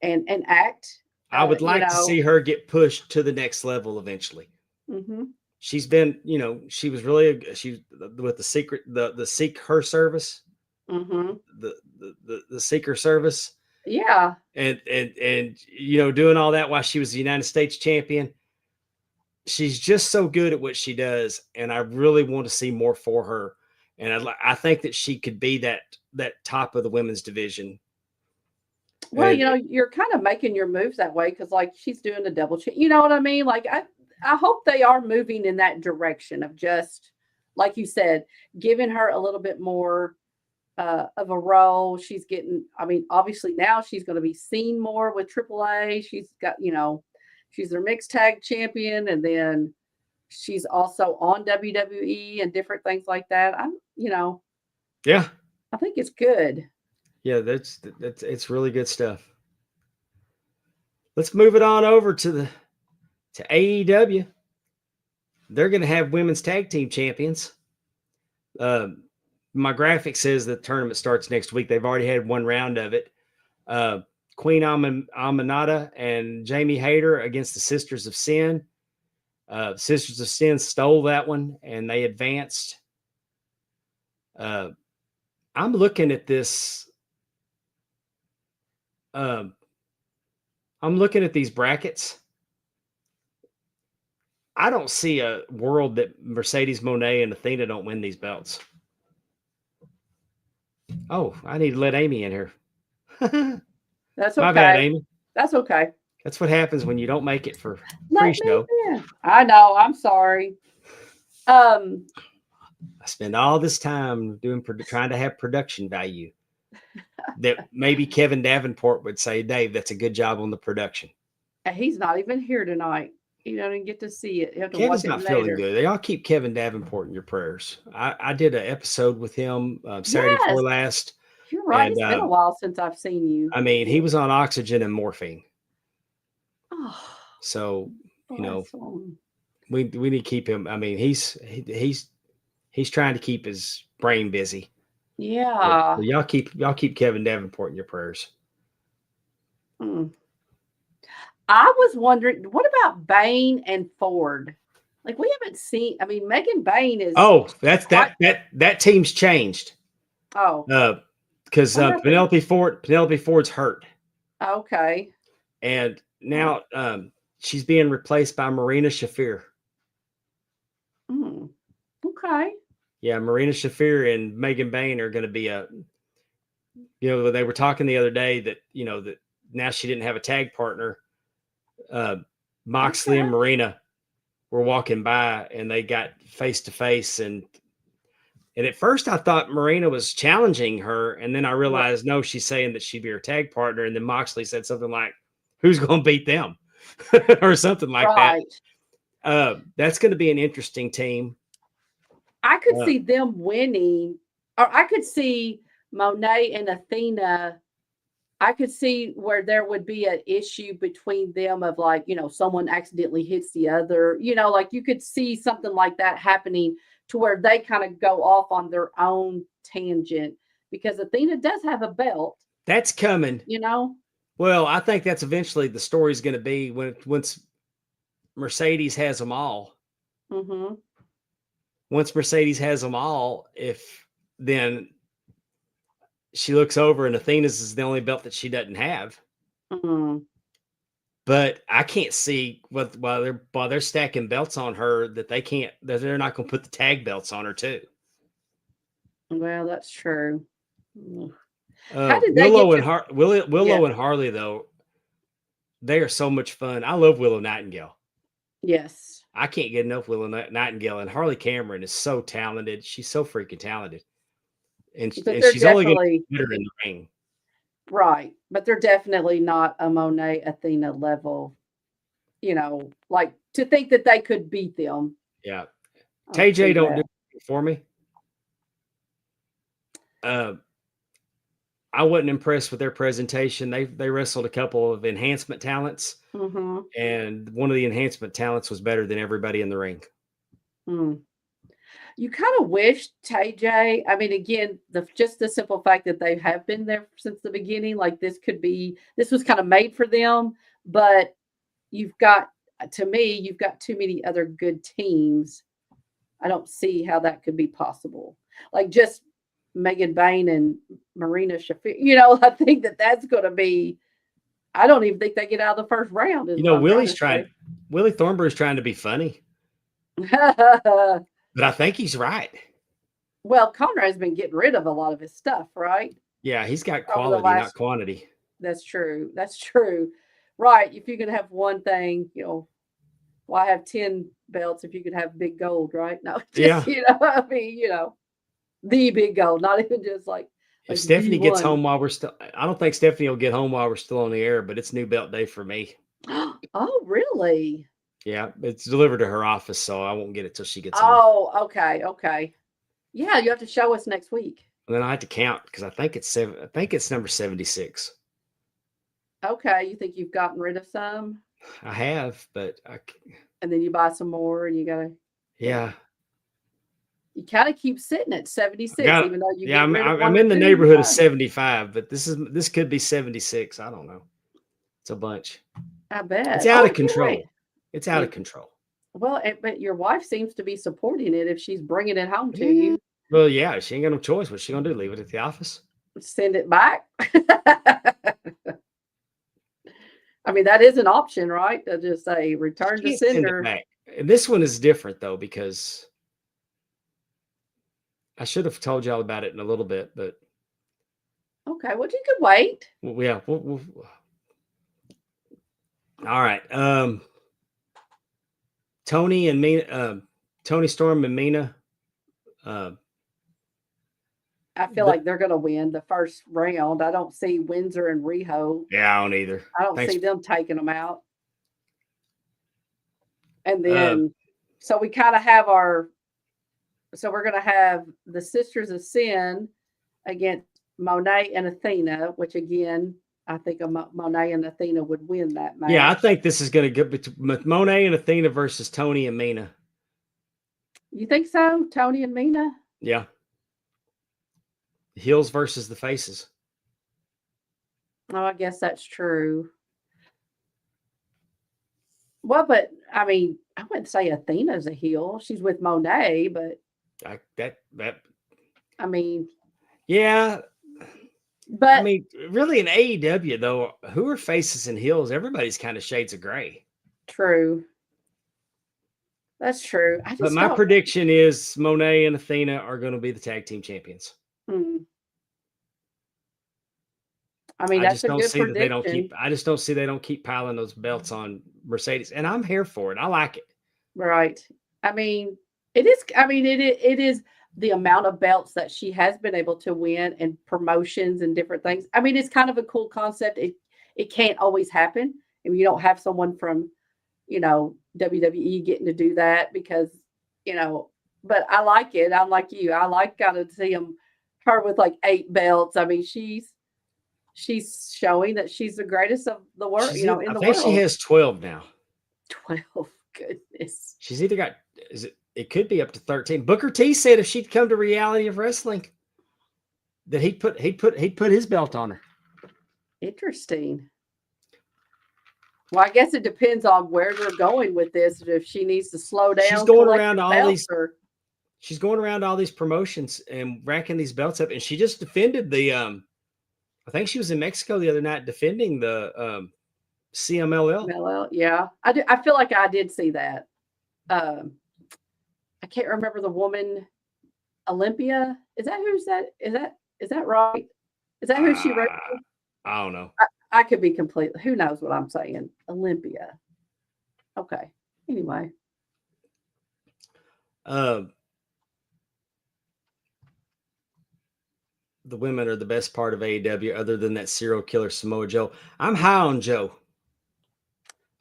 and act. I would You like to know. see her get pushed to the next level eventually. Mhm. She's been, she was really with the secret, the Seek Her service, Mhm. the Seeker service, Yeah. and doing all that while she was the United States champion. She's just so good at what she does, and I really want to see more for her. And I think that she could be that top of the women's division. Well, And you're kind of making your moves that way because, like, she's doing the double chin. You know what I mean? Like, I hope they are moving in that direction of just, like you said, giving her a little bit more of a role. She's getting. I mean, obviously now she's going to be seen more with AAA. She's got, she's their mixed tag champion, and then she's also on WWE and different things like that. yeah, I think it's good. yeah, it's really good stuff. Let's move it on over to AEW. They're going to have women's tag team champions. My graphic says the tournament starts next week. They've already had one round of it. Queen Aminata and Jamie Hayter against the Sisters of Sin. Sisters of Sin stole that one, and they advanced. I'm looking at this. I'm looking at these brackets. I don't see a world that Mercedes Moné and Athena don't win these belts. Oh, I need to let Amy in here. That's okay. My bad, Amy. That's okay. That's what happens when you don't make it for Let me pre-show. in. I know. I'm sorry. I spend all this time trying to have production value that maybe Kevin Davenport would say, Dave, that's a good job on the production. He's not even here tonight. You don't even get to see it. You have to Kevin's watch it not later. feeling good. They all keep Kevin Davenport in your prayers. I did an episode with him Saturday before last. You're right. And, it's been a while since I've seen you. I mean, he was on oxygen and morphine. Oh, So, bless him. we need to keep him. I mean, he's trying to keep his brain busy. Yeah. So y'all keep Kevin Davenport in your prayers. I was wondering, what about Bain and Ford? Like, we haven't seen. I mean, Megan Bain is. Oh, that team's changed. Oh. Because Penelope Ford's hurt. Okay. And now she's being replaced by Marina Shafir. Okay. Yeah, Marina Shafir and Megan Bain are going to be they were talking the other day that, that now she didn't have a tag partner. Moxley and Marina were walking by and they got face to face. And at first I thought Marina was challenging her. And then I realized, no, she's saying that she'd be her tag partner. And then Moxley said something like, who's going to beat them? Or something like that. That's going to be an interesting team. I could see them winning, or I could see Monet and Athena. I could see where there would be an issue between them of like, someone accidentally hits the other, like you could see something like that happening to where they kind of go off on their own tangent because Athena does have a belt. That's coming. Well, I think that's eventually the story's going to be once Mercedes has them all. Mm-hmm. Once Mercedes has them all, then she looks over and Athena's is the only belt that she doesn't have. Mm-hmm. But I can't see while they're stacking belts on her that they're not going to put the tag belts on her too. Well, that's true. How did Willow and Harley though? They are so much fun. I love Willow Nightingale. Yes. I can't get enough Willow Nightingale, and Harley Cameron is so talented. She's so freaking talented. And she's only going to be better in the ring. Right. But they're definitely not a Monet Athena level, like to think that they could beat them. Yeah. TJ don't do it for me. I wasn't impressed with their presentation. They wrestled a couple of enhancement talents, Mm-hmm. and one of the enhancement talents was better than everybody in the ring. Mm. You kind of wish TJ, I mean, again, just the simple fact that they have been there since the beginning, like this was kind of made for them, but you've got too many other good teams. I don't see how that could be possible. Like just Megan Bain and Marina Shafir, I think that's going to be, I don't even think they get out of the first round. Willie Thornberry's trying to be funny, To but I think he's right. Well, Conrad's been getting rid of a lot of his stuff, right? Yeah, he's got quality, not quantity. That's true. That's true. Right. If you could have one thing, why have 10 belts if you could have big gold, right? No, just, I mean, the big gold, not even just like if Stephanie gets home while we're still, I don't think Stephanie will get home while we're still on the air, but it's new belt day for me. Oh, really? Yeah, it's delivered to her office, so I won't get it till she gets home. Oh, okay. Okay. Yeah, you have to show us next week. And then I have to count because I think it's number 76. Okay. You think you've gotten rid of some? I have, but and then you buy some more and you gotta. Yeah. You kind of keep sitting at 76, even though you. Yeah, I'm in the neighborhood of 75, but this could be 76. I don't know. It's a bunch. I bet it's out of control. Right. It's out of control. Well, but your wife seems to be supporting it if she's bringing it home to you. Well, yeah, she ain't got no choice. What's she gonna do? Leave it at the office? Send it back? I mean, that is an option, right? To just say return to sender. Send it back. This one is different though because I should have told y'all about it in a little bit, but okay. Well, you could wait. Well, yeah. All right. Tony and Mina, Tony Storm and Mina. I feel like they're going to win the first round. I don't see Windsor and Riho. Yeah, I don't either. I don't see them taking them out. And then, so we kind of have so we're going to have the Sisters of Sin against Monet and Athena, which again, I think Monet and Athena would win that match. Yeah, I think this is going to get Monet and Athena versus Tony and Mina. You think so? Tony and Mina? Yeah. Heels versus the faces. Oh, I guess that's true. Well, but I mean, I wouldn't say Athena's a heel. She's with Monet, but I mean, yeah. But I mean, really in AEW though, who are faces and heels? Everybody's kind of shades of gray. True. That's true. But my prediction is Monet and Athena are going to be the tag team champions. I mean, that's a good prediction. I just don't see they don't keep piling those belts on Mercedes, and I'm here for it. I like it. Right. I mean, it is. I mean, it is the amount of belts that she has been able to win and promotions and different things. I mean, it's kind of a cool concept. It can't always happen, and you don't have someone from, WWE getting to do that because, But I like it. I'm like you. I like kind of see her with like 8 belts. I mean, she's showing that she's the greatest of the world, in the world. I think she has 12 now. 12, goodness. She's either got, it could be up to 13. Booker T said if she'd come to Reality of Wrestling, that he'd put his belt on her. Interesting. Well, I guess it depends on where they're going with this. If she needs to slow down, she's going around all these. She's going around all these promotions and racking these belts up, and she just defended the. I think she was in Mexico the other night defending the CMLL. Yeah, I do. I feel like I did see that. I can't remember the woman. Olympia, is that who's that? Is that right? Is that who she wrote? I don't know. I could be completely. Who knows what I'm saying? Olympia. Okay. Anyway. The women are the best part of AEW other than that serial killer Samoa Joe. I'm high on Joe.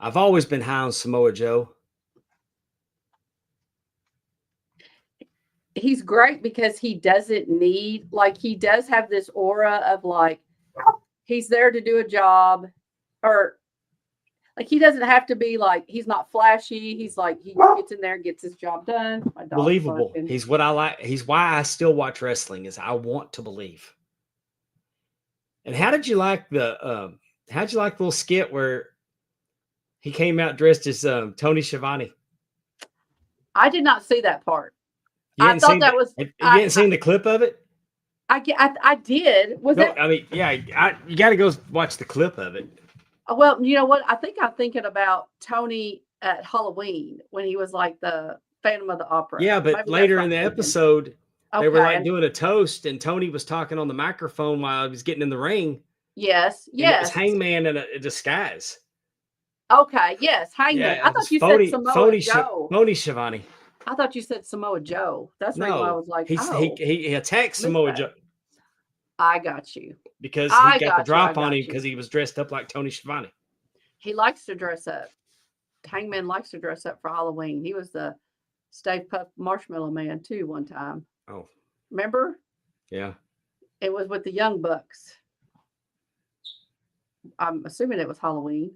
I've always been high on Samoa Joe. he's great because he doesn't need, like, he does have this aura of like, he's there to do a job, or like, he doesn't have to be like, he's not flashy. He's like, he gets in there and gets his job done. My dog's Believable. barking. He's what I like. He's why I still watch wrestling, is I want to believe. And how did you like the little skit where he came out dressed as Tony Schiavone? I did not see that part. You I thought that was. You hadn't seen the clip of it? I did. Was it? I mean, yeah, you got to go watch the clip of it. Well, you know what? I think I'm thinking about Tony at Halloween when he was like the Phantom of the Opera. Yeah, but Maybe later that's in what the I'm thinking. episode, they were like Okay. doing a toast, and Tony was talking on the microphone while he was getting in the ring. Yes. And it was Yes. Hangman in a disguise. Okay. Yes. Hangman. Yeah, I it was thought you said Samoa phony Joe. Tony Schiavone. I thought you said Samoa Joe. That's the reason why I No, was like, he attacked Samoa that. Joe I got you. because I he got the got you, drop I on got him you. because he was dressed up like Tony Schiavone. He likes to dress up. Hangman likes to dress up for Halloween. He was the Stay Puft Marshmallow Man too one time. Oh, Remember? yeah. It was with the Young Bucks. I'm assuming it was Halloween.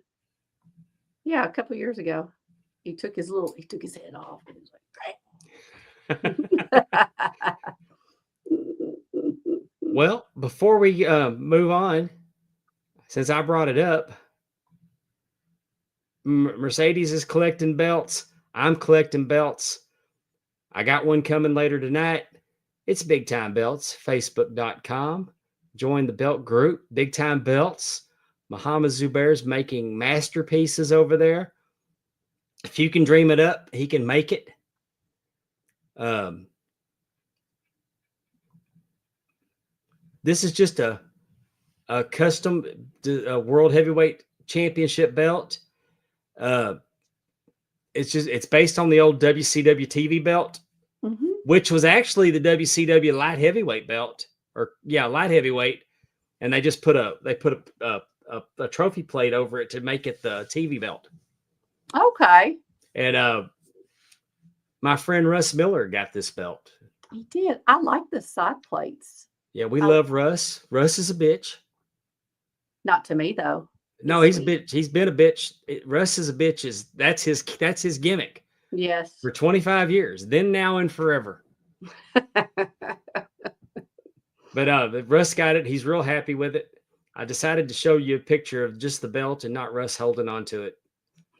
Yeah, a couple years ago. He took his head off. And he was like, Well, before we move on, since I brought it up, Mercedes is collecting belts. I'm collecting belts. I got one coming later tonight. It's Big Time Belts, facebook.com. Join the belt group, Big Time Belts. Muhammad Zubair's making masterpieces over there. If you can dream it up, he can make it. This is just a custom World Heavyweight Championship belt. It's based on the old WCW TV belt, which was actually the WCW light heavyweight belt, light heavyweight, and they just put a trophy plate over it to make it the TV belt. okay. And my friend Russ Miller got this belt. He did. I like the side plates. Yeah, we love Russ. Russ is a bitch. Not to me though. No, he's a bitch. He's been a bitch. Russ is a bitch. That's his gimmick. Yes. For 25 years, then, now, and forever. But Russ got it. He's real happy with it. I decided to show you a picture of just the belt and not Russ holding on to it.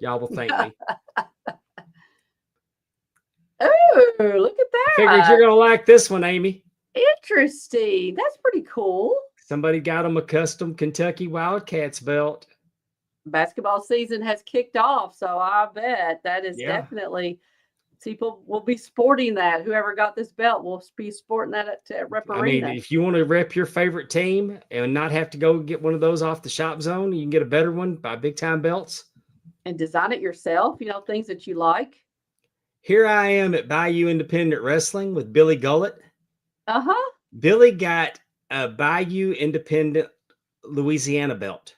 Y'all will thank me. Oh, look at that. Figured you're gonna like this one, Amy. Interesting. That's pretty cool. Somebody got him a custom Kentucky Wildcats belt. Basketball season has kicked off, so I bet that is definitely people will be sporting that. Whoever got this belt will be sporting that to Rep Arena. I mean, if you want to rep your favorite team and not have to go get one of those off the shop zone, you can get a better one by Big Time Belts. And design it yourself, things that you like. Here I am at Bayou Independent Wrestling with Billy Gullett. Uh-huh. Billy got a Bayou Independent Louisiana belt.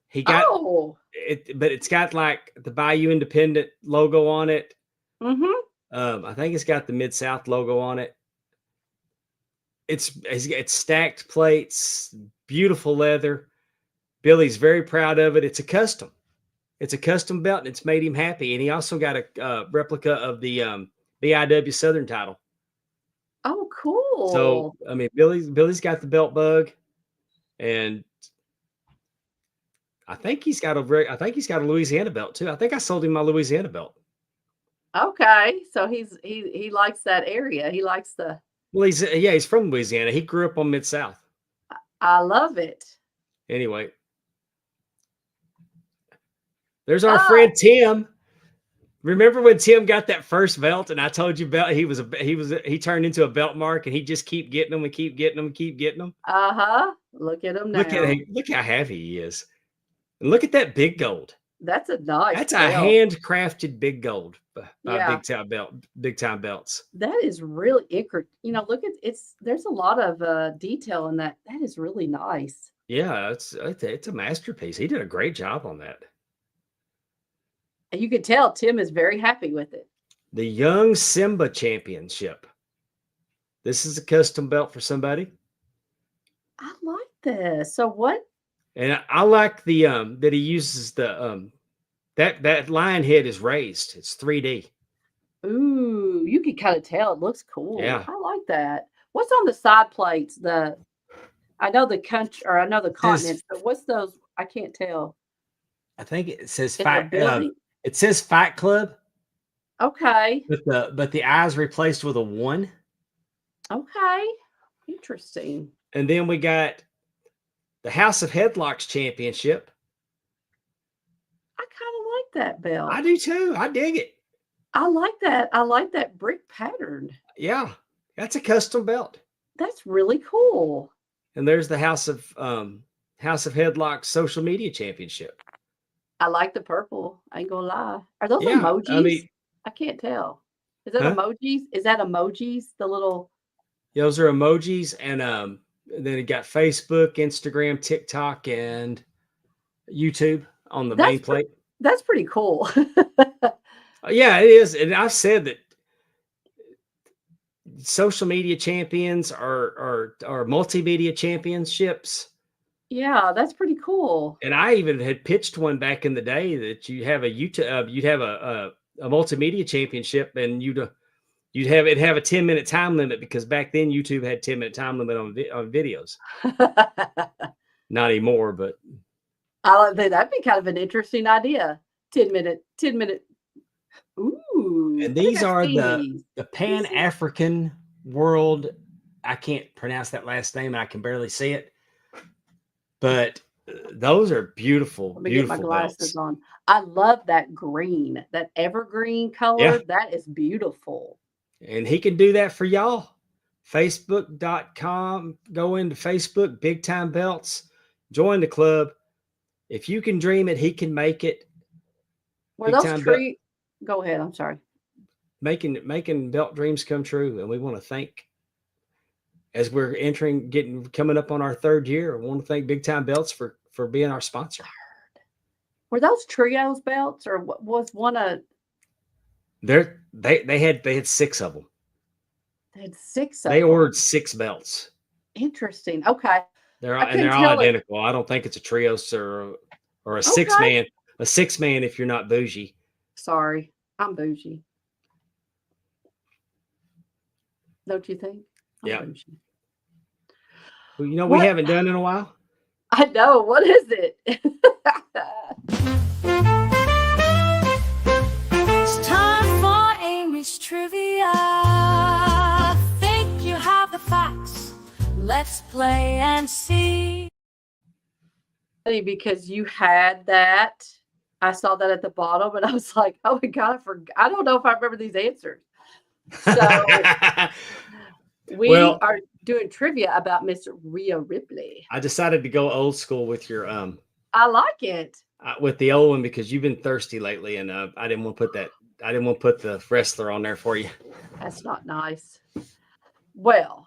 He got it, but it's got like the Bayou Independent logo on it. Mm-hmm. I think it's got the Mid-South logo on it. It's stacked plates, beautiful leather. Billy's very proud of it. It's a custom belt, and it's made him happy. And he also got a replica of the BIW Southern title. Oh, cool. So, I mean, Billy's got the belt bug, and I think he's got a Louisiana belt too. I think I sold him my Louisiana belt. Okay, so he likes that area. He likes the. Well, he's from Louisiana. He grew up on Mid-South. I love it. Anyway, there's our friend Tim. Remember when Tim got that first belt, and I told you about he turned into a belt mark, and he just keep getting them and keep getting them and keep getting them. Look at him now. Look how heavy he is, and look at that big gold. That's a nice. That's belt. a handcrafted big gold by Big Time Belts. That is really look at there's a lot of detail in that. That is really nice. Yeah, it's a masterpiece. He did a great job on that. And you could tell Tim is very happy with it. The Young Simba Championship. This is a custom belt for somebody. I like this. So what? And I like the that he uses the that lion head is raised. It's 3D. Ooh, you can kind of tell. It looks cool. Yeah. I like that. What's on the side plates? I know the country, or I know the continents, but what's those? I can't tell. I think it says In the Fight. building? It says Fight Club, Okay. but the eyes replaced with a 1. Okay. Interesting. And then we got the House of Headlocks Championship. I kind of like that belt. I do too. I dig it. I like that. I like that brick pattern. Yeah, that's a custom belt. That's really cool. And there's the House of Headlocks Social Media Championship. I like the purple. I ain't gonna lie. Are those Yeah, emojis? I mean, I can't tell. Is that Huh? emojis? Is that emojis? The little. those are emojis, and then it got Facebook, Instagram, TikTok, and YouTube on the main plate. That's pretty cool. Yeah, it is. And I've said that social media champions are multimedia championships. Yeah, that's pretty cool. And I even had pitched one back in the day that you have a YouTube, you'd have a multimedia championship, and you'd have a 10-minute time limit, because back then YouTube had 10-minute time limit on videos. Not anymore, but I like that. That'd be kind of an interesting idea. 10 minute. Ooh. and I think these I've are seen these. the Pan-African World. I can't pronounce that last name, and I can barely say it. But those are beautiful, Let me beautiful get my glasses belts. on. I love that green, that evergreen color. Yeah. That is beautiful. And he can do that for y'all. Facebook.com. Go into Facebook, Big Time Belts. Join the club. If you can dream it, he can make it. Were Big those time tree? Go ahead. I'm sorry. Making belt dreams come true. And we want to thank, as we're coming up on our 3rd year, I want to thank Big Time Belts for being our sponsor. Were those trios belts, or was one a? They had 6 of them. They had 6 of They them. ordered 6 belts. Interesting. Okay. They're I couldn't all tell it. identical. I don't think it's a trios or a 6-man. A 6-man if you're not bougie. Sorry, I'm bougie. Don't you think? I'm Yeah. bougie. Well, we What? haven't done in a while. I know. What is it? It's time for Amy's trivia. Think you have the facts? Let's play and see. Funny, because you had that. I saw that at the bottom, and I was like, "Oh my god, I forgot." I don't know if I remember these answers. So we are doing trivia about Miss Rhea Ripley. I decided to go old school with your I like it. with the old one, because you've been thirsty lately, and I didn't want to put that. I didn't want to put the wrestler on there for you. That's not nice. Well,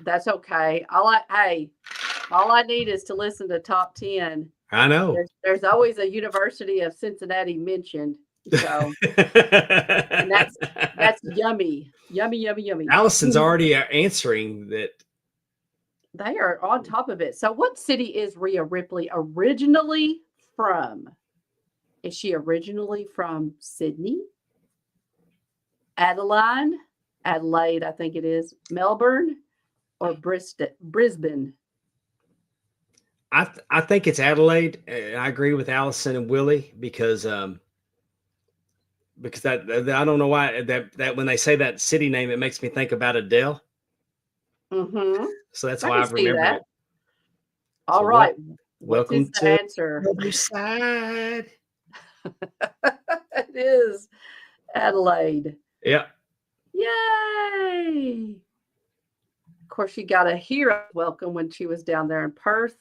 that's okay. All I need is to listen to Top 10. I know. There's always a University of Cincinnati mentioned. So and that's yummy. Yummy. Allison's already answering that. They are on top of it. So what city is Rhea Ripley originally from? Is she originally from Sydney? Adelaide, I think it is. Melbourne or Brisbane? I think it's Adelaide. I agree with Allison and Willie, because that I don't know why that when they say that city name, it makes me think about Adele. Mm-hmm. So that's I why can I've see remembered that. it. All So right. welcome What is to the answer? the other side. It is Adelaide. Yeah. Yay! Of course, she got a hero welcome when she was down there in Perth.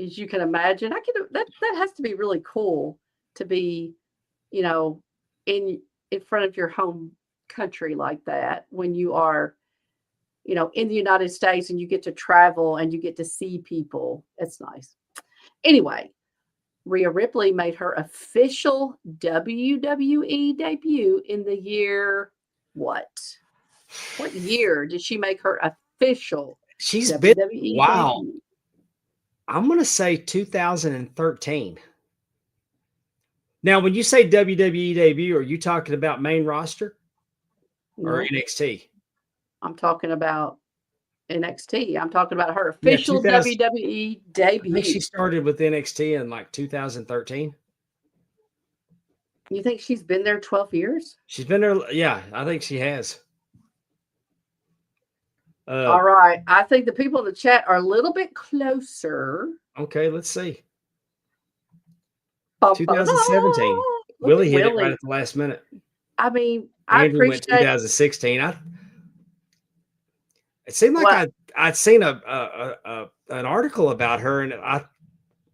As you can imagine, that has to be really cool to be, in front of your home country like that, when you are, in the United States, and you get to travel and you get to see people. It's nice. Anyway, Rhea Ripley made her official WWE debut in the year what? What year did she make her official She's been WWE wow. debut? I'm gonna say 2013. Now, when you say WWE debut, are you talking about main roster or No, NXT? I'm talking about NXT. I'm talking about her Yeah, official 2000 WWE I think she debut. started with NXT in like 2013. You think she's been there 12 years? She's been there. Yeah, I think she has. All right. I think the people in the chat are a little bit closer. Okay, let's see. Bum, ba, da, 2017. look Willie at hit it right Willie. at the last minute. I mean, I Andrew went appreciate 2016. It seemed like what I'd seen an article about her, and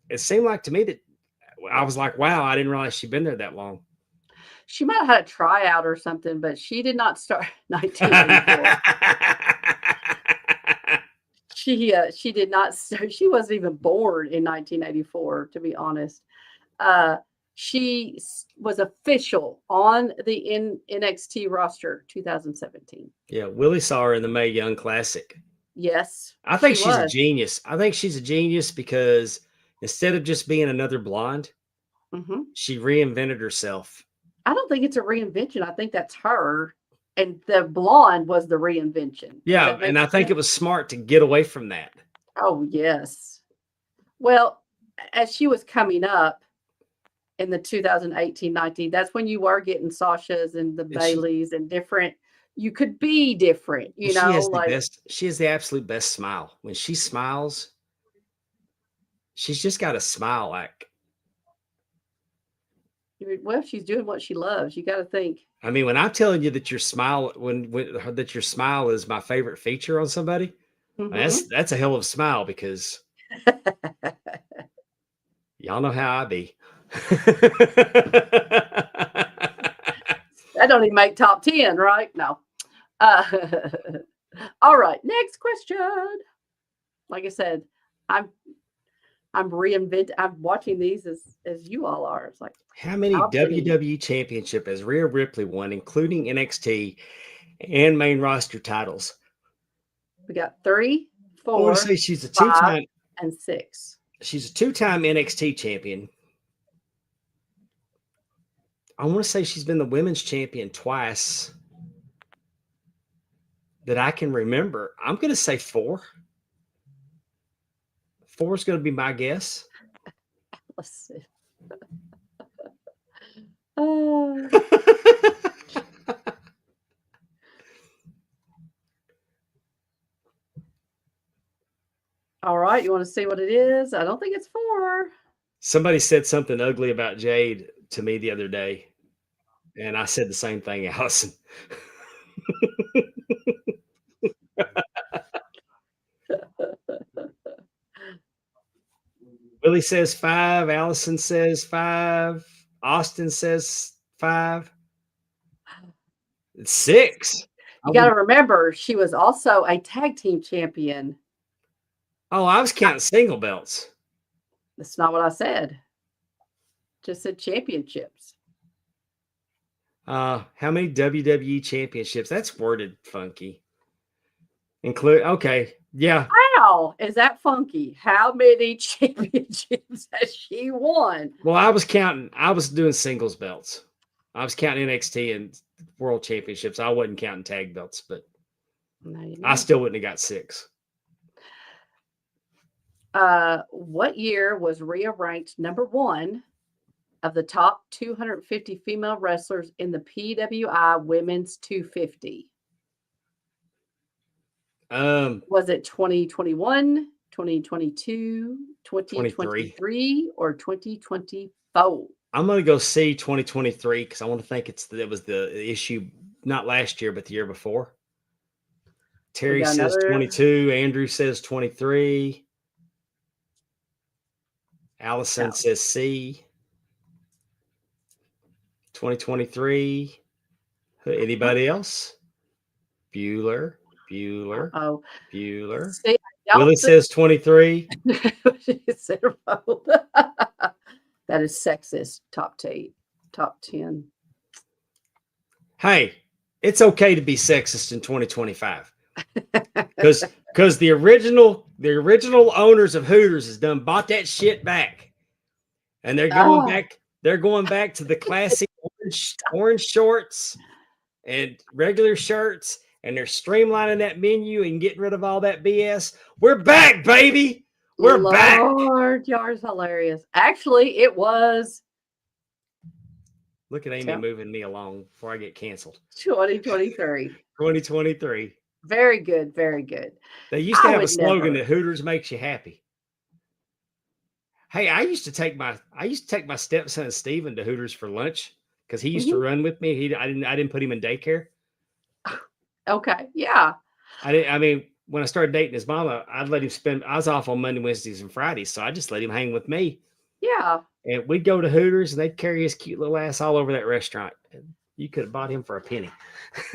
it seemed like to me that I was like, wow, I didn't realize she'd been there that long. she might have had a tryout or something, but she did not start 1984. She did not start. She wasn't even born in 1984, to be honest. She was official on the NXT roster 2017. Yeah, Willie saw her in the Mae Young Classic. Yes, I think she she's a was. genius. I think she's a genius because instead of just being another blonde, Mhm. she reinvented herself. I don't think it's a reinvention. I think that's her, and the blonde was the reinvention. Does Yeah, that make and I think sense? it was smart to get away from that. Oh, yes. Well, as she was coming up in the 2018-19, that's when you were getting Sasha's and the And she- Baileys and different. You could be different, you She know, has the like best. She has the absolute best smile. When she smiles, she's just got a smile like. well, she's doing what she loves. You got to think. I mean, when I'm telling you that your smile, that your smile is my favorite feature on somebody, Mhm. that's a hell of a smile because y'all know how I be. That don't even make top 10, right? No. All right, next question. Like I said, I'm reinventing. I'm watching these as you all are. It's like How many how many? WWE Championship has Rhea Ripley won, including NXT and main roster titles? We got 3, I want to 4, say she's a 5, two-time. and 6. She's a two-time NXT champion. I want to say she's been the women's champion twice that I can remember. I'm going to say 4. 4 is going to be my guess. Let's see. Oh, all right, you want to see what it is? I don't think it's 4. Somebody said something ugly about Jade to me the other day, and I said the same thing, Allison. Willie says 5. Allison says 5. Austin says 5. It's 6. You got to remember, she was also a tag team champion. Oh, I was counting single belts. That's not what I said. Just said championships. How many WWE championships? That's worded funky. Okay, yeah. How is that funky? How many championships has she won? Well, I was doing singles belts. I was counting NXT and World Championships. I wasn't counting tag belts, but I still wouldn't have got 6. What year was Rhea ranked number 1 of the top 250 female wrestlers in the PWI Women's 250? Was it 2021, 2022, 2023, or 2024? I'm going to go see 2023 because I want to think it was the issue not last year, but the year before. Terry says 22. Andrew says 23. Allison says C. 2023. Anybody else? Bueller. Oh, see, Willie says 23. That is sexist. Top 10. Hey, it's okay to be sexist in 2025 because the original owners of Hooters has done bought that shit back, and they're going back. They're going back to the classic orange shorts and regular shirts, and they're streamlining that menu and getting rid of all that BS. We're back, baby. We're back. Lord, y'all's hilarious. Actually, it was Look at Amy moving me along before I get canceled. 2023. 2023. Very good. Very good. They used to have a slogan that Hooters makes you happy. Hey, I used to take my stepson Steven to Hooters for lunch because he used to run with me. I didn't put him in daycare. Okay. Yeah. I mean, when I started dating his mama, I'd let him spend. I was off on Monday, Wednesdays, and Fridays, so I just let him hang with me. Yeah. And we'd go to Hooters, and they'd carry his cute little ass all over that restaurant. You could have bought him for a penny.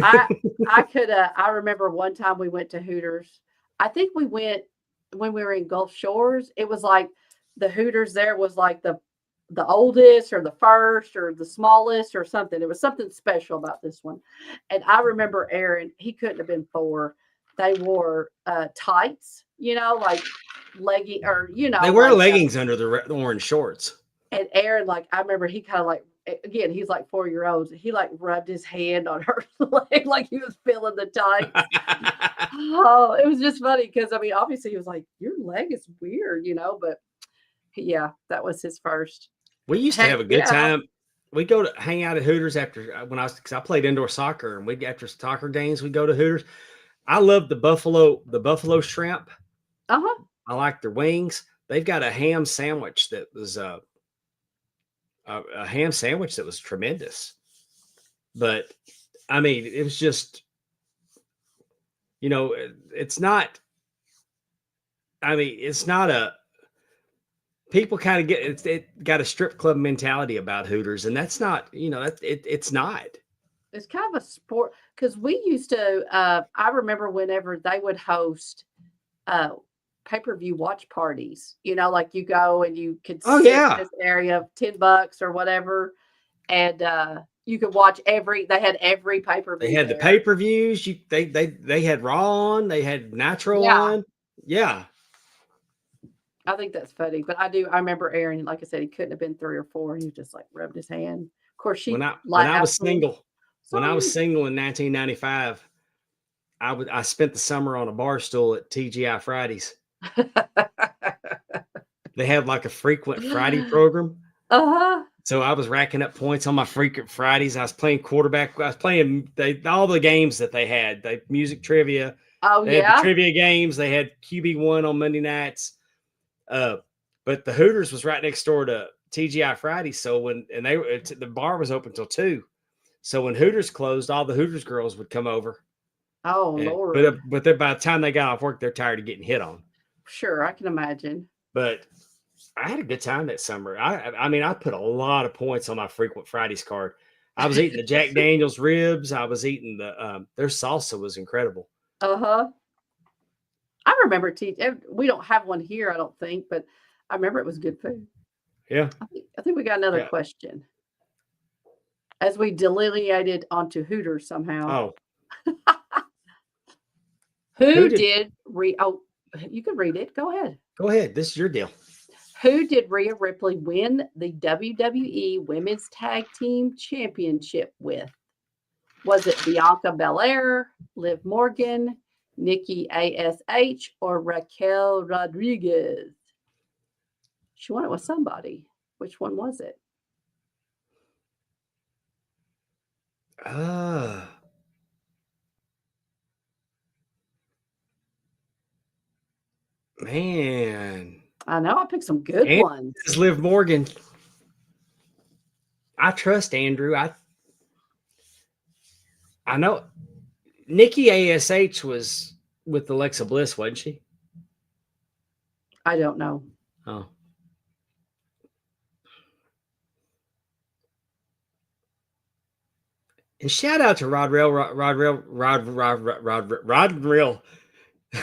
I remember one time we went to Hooters. I think we went when we were in Gulf Shores. It was like the Hooters there was like the oldest or the first or the smallest or something. It was something special about this one. And I remember Aaron, he couldn't have been 4. They wore tights, like legging or, They wear leggings under the orange shorts. And Aaron, I remember he kind of again, he's like 4-year-olds. He rubbed his hand on her leg like he was feeling the tights. Oh, it was just funny because, I mean, obviously he was like, your leg is weird, but yeah, that was his first. We used to have a good time. We go to hang out at Hooters because I played indoor soccer, and after soccer games, we go to Hooters. I love the buffalo shrimp. Uh-huh. I like their wings. They've got a ham sandwich that was a ham sandwich that was tremendous. But I mean, it was just, it's not. I mean, it's not a. People kind of get it got a strip club mentality about Hooters, and that's not, it's not. It's kind of a sport because we used to. I remember whenever they would host pay-per-view watch parties. Like you go and you could sit in this area of $10 or whatever, and you could watch they had every pay-per-view. They had the pay-per-views. They had Raw on. They had Nitro on. Yeah. I think that's funny, but I remember Aaron, like I said, he couldn't have been 3 or 4. He just rubbed his hand. Of course, when I was single in 1995, I spent the summer on a bar stool at TGI Fridays. They had like a frequent Friday program. Uh-huh. So I was racking up points on my frequent Fridays. I was playing quarterback. I was playing all the games that they had. They music trivia. Oh, they had the trivia games. They had QB1 on Monday nights. But the Hooters was right next door to TGI Fridays. So the bar was open till 2. So when Hooters closed, all the Hooters girls would come over. Oh, Lord. But by the time they got off work, they're tired of getting hit on. Sure, I can imagine. But I had a good time that summer. I mean, I put a lot of points on my frequent Fridays card. I was eating the Jack Daniels ribs. I was eating their salsa was incredible. Uh-huh. I remember we don't have one here, I don't think, but I remember it was good food. Yeah. I think we got another question. As we delineated onto Hooters somehow. Oh. Who did you can read it. Go ahead. Go ahead. This is your deal. Who did Rhea Ripley win the WWE Women's Tag Team Championship with? Was it Bianca Belair, Liv Morgan, Nikki ASH, or Raquel Rodriguez? She won it with somebody. Which one was it? Man. I know. I picked some good ones. This is Liv Morgan. I trust Andrew. I know Nikki ASH was with Alexa Bliss, wasn't she? I don't know. Oh. And shout out to Rod Rail.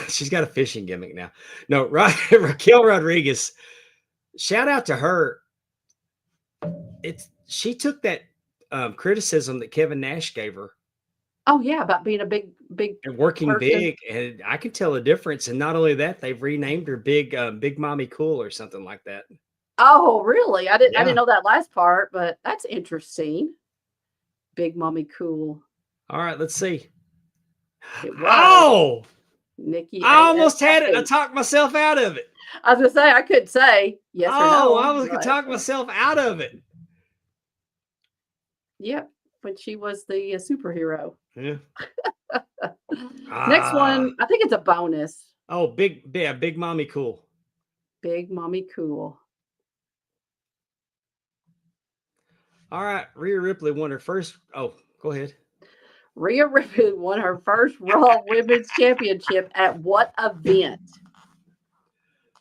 She's got a fishing gimmick now. No, Raquel Rodriguez. Shout out to her. She took that criticism that Kevin Nash gave her Oh yeah, about being a big and working person. big, and I can tell a difference. And not only that, they've renamed her Big Mommy Cool or something like that. Oh, really? I Yeah. didn't know that last part, but that's interesting. Big Mommy Cool. All right, let's see. It was Oh, Nikki. I almost had it. I ASA. talked myself out of it. I was gonna say I couldn't say yes or Oh, no. I was gonna but- talk myself out of it. Yep, when she was the superhero. Yeah. Next one, I think it's a bonus. Oh, Big Mommy Cool. Big Mommy Cool. All right, Rhea Ripley won her first. Oh, go ahead. Rhea Ripley won her first Raw Women's Championship at what event?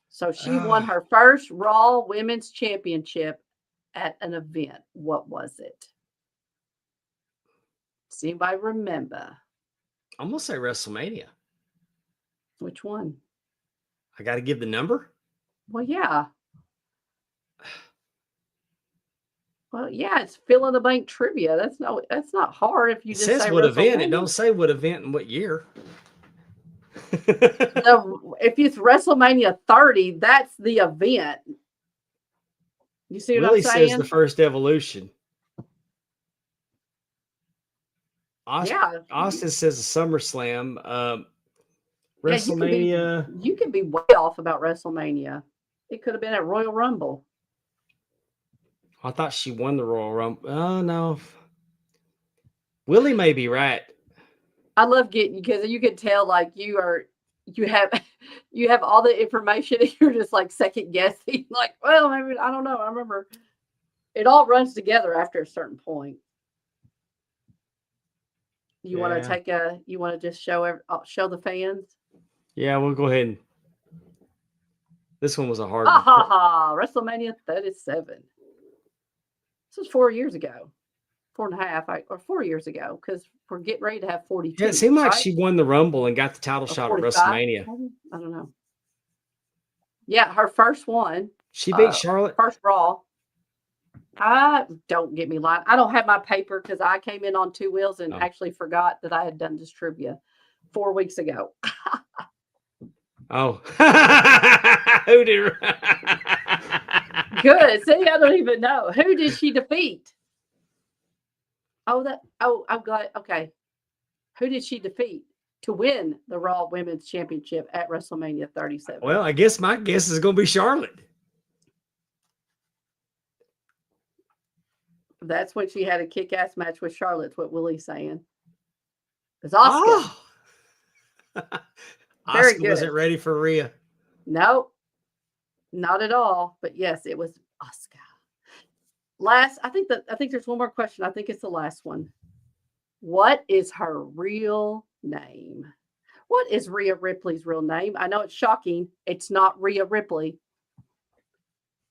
So she won her first Raw Women's Championship at an event. What was it? Does anybody remember? I'm gonna say WrestleMania. Which one? I got to give the number. Well, yeah. Well, yeah, it's fill in the blank trivia. That's not hard if you It just says say what event. It WrestleMania. don't say what event and what year. If it's WrestleMania 30, that's the event. You see what Willie I'm saying? says the first Evolution. Austin says the SummerSlam. Yeah, WrestleMania. you can be way off about WrestleMania. It could have been at Royal Rumble. I thought she won the Royal Rumble. Oh no. Willie may be right. I love getting because you can tell like you have all the information and you're just like second guessing. Like, well, maybe I don't know. I remember it all runs together after a certain point. You want to just show the fans? Yeah, we'll go ahead and this one was a hard one. WrestleMania 37. This was 4 years ago. 4.5 or 4 years ago, because we're getting ready to have 42. Yeah, it seemed like right? she won the Rumble and got the title shot at 45? WrestleMania. I don't know. Yeah, her first one. She beat Charlotte. First Raw. Don't get me lying. I don't have my paper because I came in on two wheels and actually forgot that I had done this trivia 4 weeks ago. Oh, who did? Good. See, I don't even know. Who did she defeat? I'm glad. Okay. Who did she defeat to win the Raw Women's Championship at WrestleMania 37? Well, I guess my guess is going to be Charlotte. That's when she had a kick-ass match with Charlotte. What Willie's saying. It's Asuka. Oh. Very Asuka good. wasn't ready for Rhea. No, not at all. But yes, it was Asuka. I think there's one more question. I think it's the last one. What is her real name? What is Rhea Ripley's real name? I know it's shocking. It's not Rhea Ripley.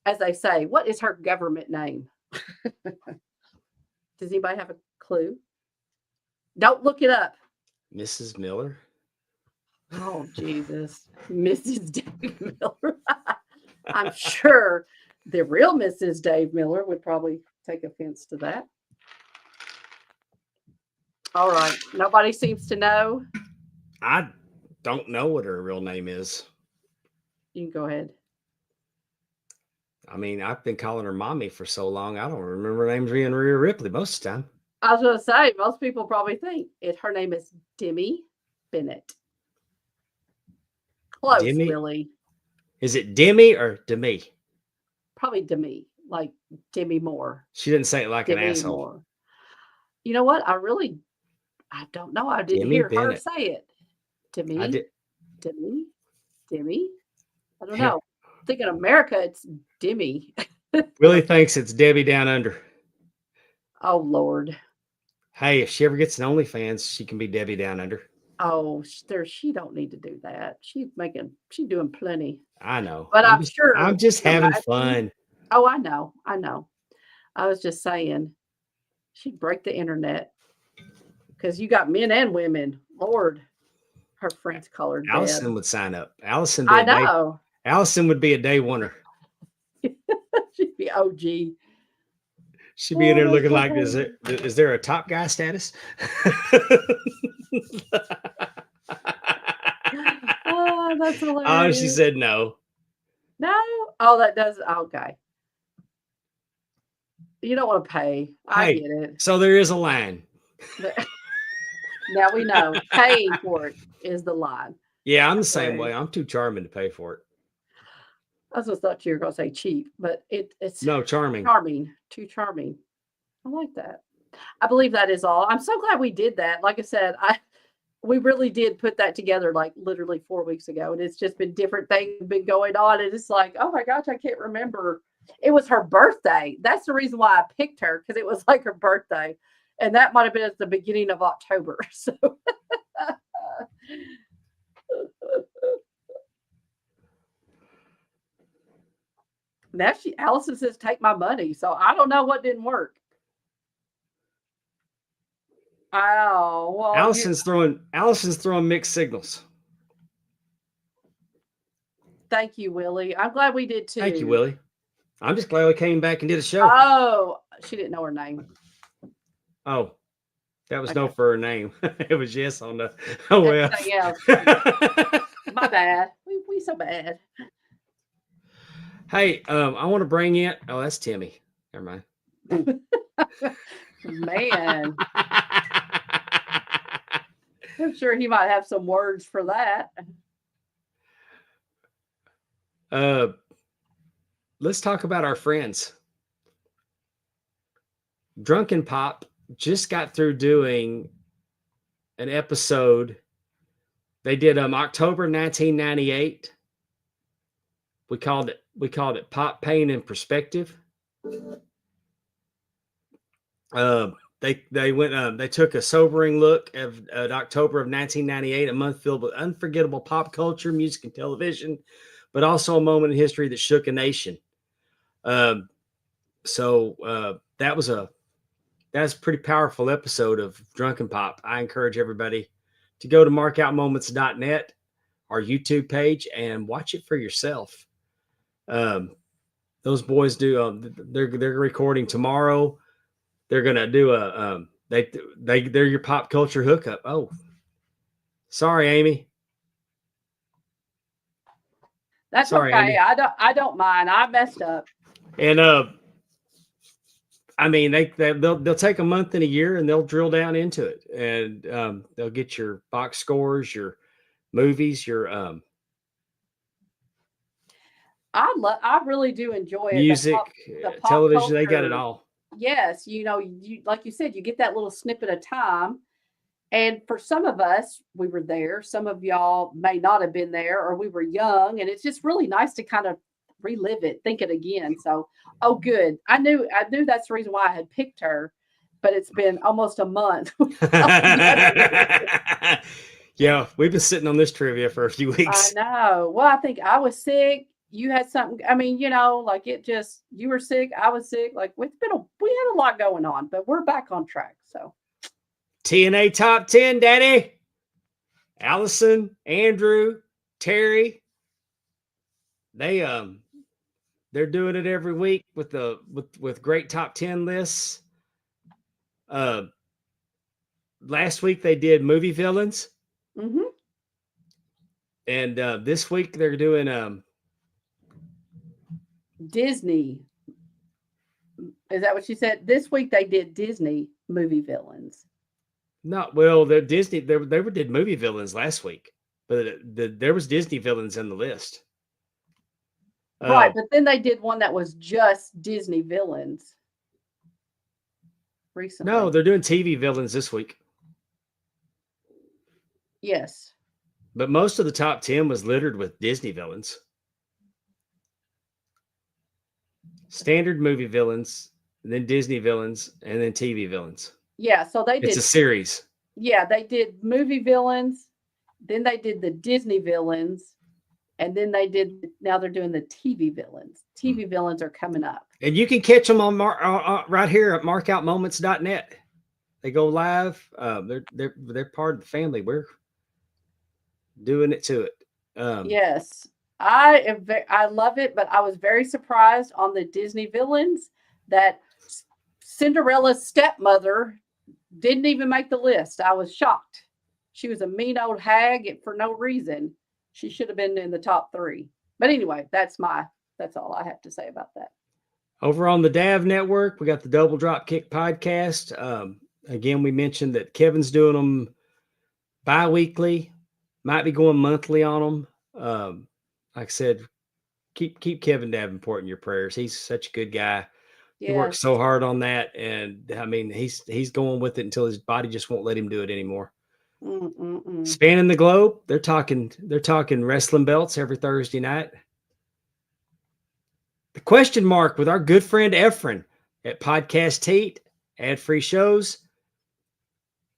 As they say, what is her government name? Does anybody have a clue? Don't look it up. Mrs. Miller. Oh, Jesus. Mrs. Dave Miller. I'm sure the real Mrs. Dave Miller would probably take offense to that. All right. Nobody seems to know. I don't know what her real name is. You can go ahead. I mean, I've been calling her mommy for so long. I don't remember her name's being Rhea Ripley most of the time. I was going to say, most people probably think her name is Demi Bennett. Close, Demi? Willie. Is it Demi or Demi? Probably Demi, like Demi Moore. She didn't say it like Demi an asshole. Moore. You know what? I don't know. I didn't Demi hear Bennett. her say it. Demi? I did. Demi? I don't know. I think in America, it's Demi. Willie thinks it's Debbie Down Under. Oh, Lord. Hey, if she ever gets an OnlyFans, she can be Debbie Down Under. Oh, she don't need to do that. She's doing plenty. I know. But I'm sure. I'm just having fun. Oh, I know. I was just saying, she'd break the internet because you got men and women. Lord, her friends call her Allison dead. would sign up. Allison would be a day winner. She'd be OG. She be in there Oh, looking that's like, so is there a top guy status? Oh, that's Oh, hilarious. she said no. No. Oh, that does. Okay. You don't want to pay. I Hey, get it. so there is a line. Now we know paying for it is the line. Yeah, I'm the That's same way. hilarious. I'm too charming to pay for it. I just thought you were going to say cheap, but it's No, charming. charming. Too charming. I like that. I believe that is all. I'm so glad we did that. Like I said, we really did put that together like literally 4 weeks ago, and it's just been different things been going on, and it's like, oh my gosh, I can't remember. It was her birthday. That's the reason why I picked her, because it was like her birthday, and that might have been at the beginning of October. So now Allison says take my money, so I don't know what didn't work. Oh well, Allison's throwing mixed signals. thank you, Willie. I'm glad we did too. Thank you, Willie. I'm just glad we came back and did a show. Oh, she didn't know her name. Oh, that was Okay. no for her name. It was yes on the. Oh well. Everything else. My bad. We so bad. Hey, I want to bring in. Oh, that's Timmy. Never mind. Man, I'm sure he might have some words for that. Let's talk about our friends. Drunken Pop just got through doing an episode. They did October 1998. We called it Pop Pain in Perspective. They took a sobering look at October of 1998, a month filled with unforgettable pop culture, music, and television, but also a moment in history that shook a nation. So that's a pretty powerful episode of Drunken Pop. I encourage everybody to go to markoutmoments.net, our YouTube page, and watch it for yourself. Those boys do. They're recording tomorrow. They're gonna do they're your pop culture hookup. Oh, sorry, Amy. That's Sorry, okay. Amy. I don't mind. I messed up. And I mean, they'll take a month and a year and they'll drill down into it, and they'll get your box scores, your movies, your I really do enjoy it. music, The pop television. They got it culture. all. Yes, you like you said, you get that little snippet of time. And for some of us, we were there. Some of y'all may not have been there, or we were young, and it's just really nice to kind of relive it, think it again. So, oh, good. I knew that's the reason why I had picked her, but it's been almost a month. Yeah, we've been sitting on this trivia for a few I weeks. know. Well, I think I was sick. You had something. I mean, like you were sick. I was sick. Like we had a lot going on, but we're back on track. So TNA Top 10, Daddy. Allison, Andrew, Terry. They're doing it every week with great top 10 lists. Last week they did movie villains. mm-hmm. And this week they're doing Disney. Is that what you said? This week they did Disney movie villains. they're Disney. They did movie villains last week, but there was Disney villains in the list. Right, but then they did one that was just Disney villains recently. No, they're doing TV villains this week. Yes. But most of the top 10 was littered with Disney villains. Standard movie villains, and then Disney villains, and then TV villains. Yeah, so they did. It's a series. Yeah, they did movie villains, then they did the Disney villains, and then now they're doing the TV villains. TV villains are coming up. And you can catch them on right here at markoutmoments.net. They go live. They're part of the family. We're doing it to it. Yes, I love it, but I was very surprised on the Disney villains that Cinderella's stepmother didn't even make the list. I was shocked. She was a mean old hag for no reason. She should have been in the top 3. But anyway, that's all I have to say about that. Over on the DAV network, we got the Double Drop Kick podcast. Again, we mentioned that Kevin's doing them bi-weekly, might be going monthly on them. Like I said, keep Kevin Davenport in your prayers. He's such a good guy. He works so hard on that, and I mean, he's going with it until his body just won't let him do it anymore. Spanning the globe, they're talking wrestling belts every Thursday night. The question mark with our good friend Efren at Podcast Heat, ad-free shows.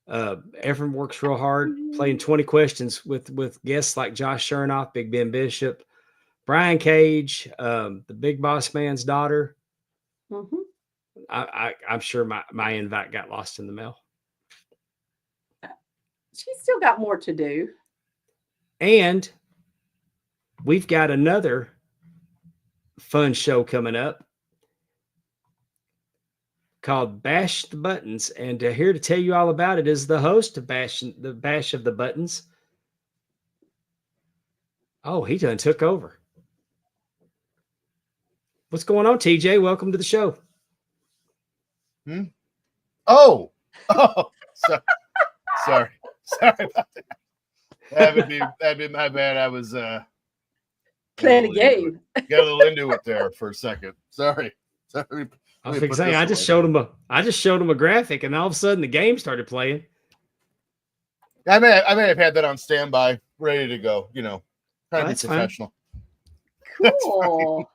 Efren works real hard, playing 20 questions with guests like Josh Chernoff, Big Ben Bishop, Brian Cage, the Big Boss Man's daughter. I'm sure my invite got lost in the mail. She's still got more to do. And we've got another fun show coming up called Bash the Buttons. And here to tell you all about it is the host of Bash of the Buttons. Oh, he done took over. What's going on, TJ? Welcome to the show. Oh, sorry about that. That'd be my bad. I was Playing a game. Got a little into it there for a second. Sorry. I was saying, I just showed him a graphic, and all of a sudden the game started playing. I may have had that on standby, ready to go. You know, trying to be professional. Cool.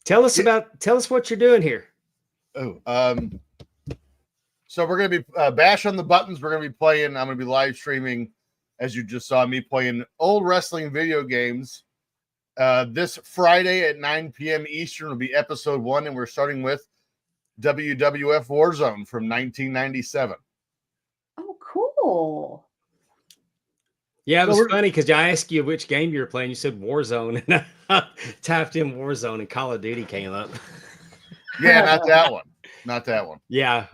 Tell us what you're doing here. So we're gonna be Bash on the Buttons. We're gonna be playing. I'm gonna be live streaming, as you just saw me playing old wrestling video games. This Friday at 9 p.m. Eastern will be episode 1, and we're starting with WWF Warzone from 1997. Oh, cool. Yeah, it was funny because I asked you which game you were playing. You said Warzone, and I typed in Warzone, and Call of Duty came up. Yeah, not that one. Not that one. Yeah.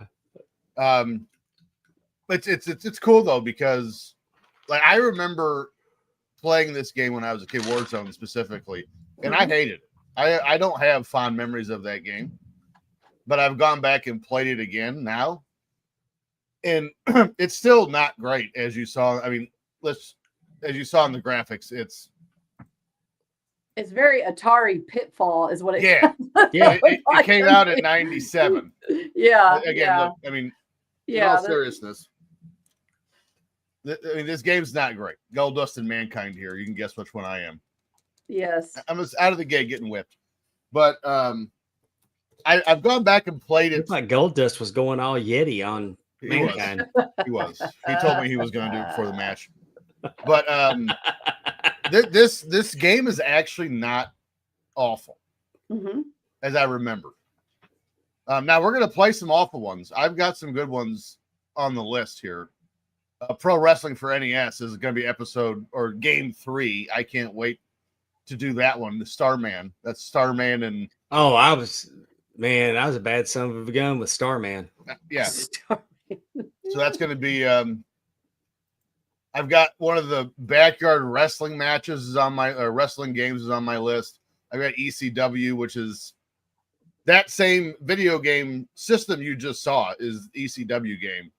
It's cool though, because like I remember playing this game when I was a kid, Warzone specifically, and I hated it. I don't have fond memories of that game, but I've gone back and played it again now, and it's still not great, as you saw. I mean, as you saw in the graphics, it's very Atari Pitfall, is what it. Yeah, yeah. It came out at 97. Yeah. Again, look, I mean, in all seriousness, I mean, this game's not great. Goldust and Mankind here. You can guess which one I am. Yes. I'm just out of the gate getting whipped. But I've gone back and played it. It's like Goldust was going all Yeti on Mankind. He was. He told me he was going to do it before the match. But this game is actually not awful, as I remember. Now we're going to play some awful ones. I've got some good ones on the list here. Pro Wrestling for NES is going to be episode or game 3. I can't wait to do that one. The Starman. That's Starman and I was a bad son of a gun with Starman. Yeah. So that's going to be. I've got one of the backyard wrestling matches is on my wrestling games is on my list. I've got ECW, which is that same video game system you just saw is ECW game.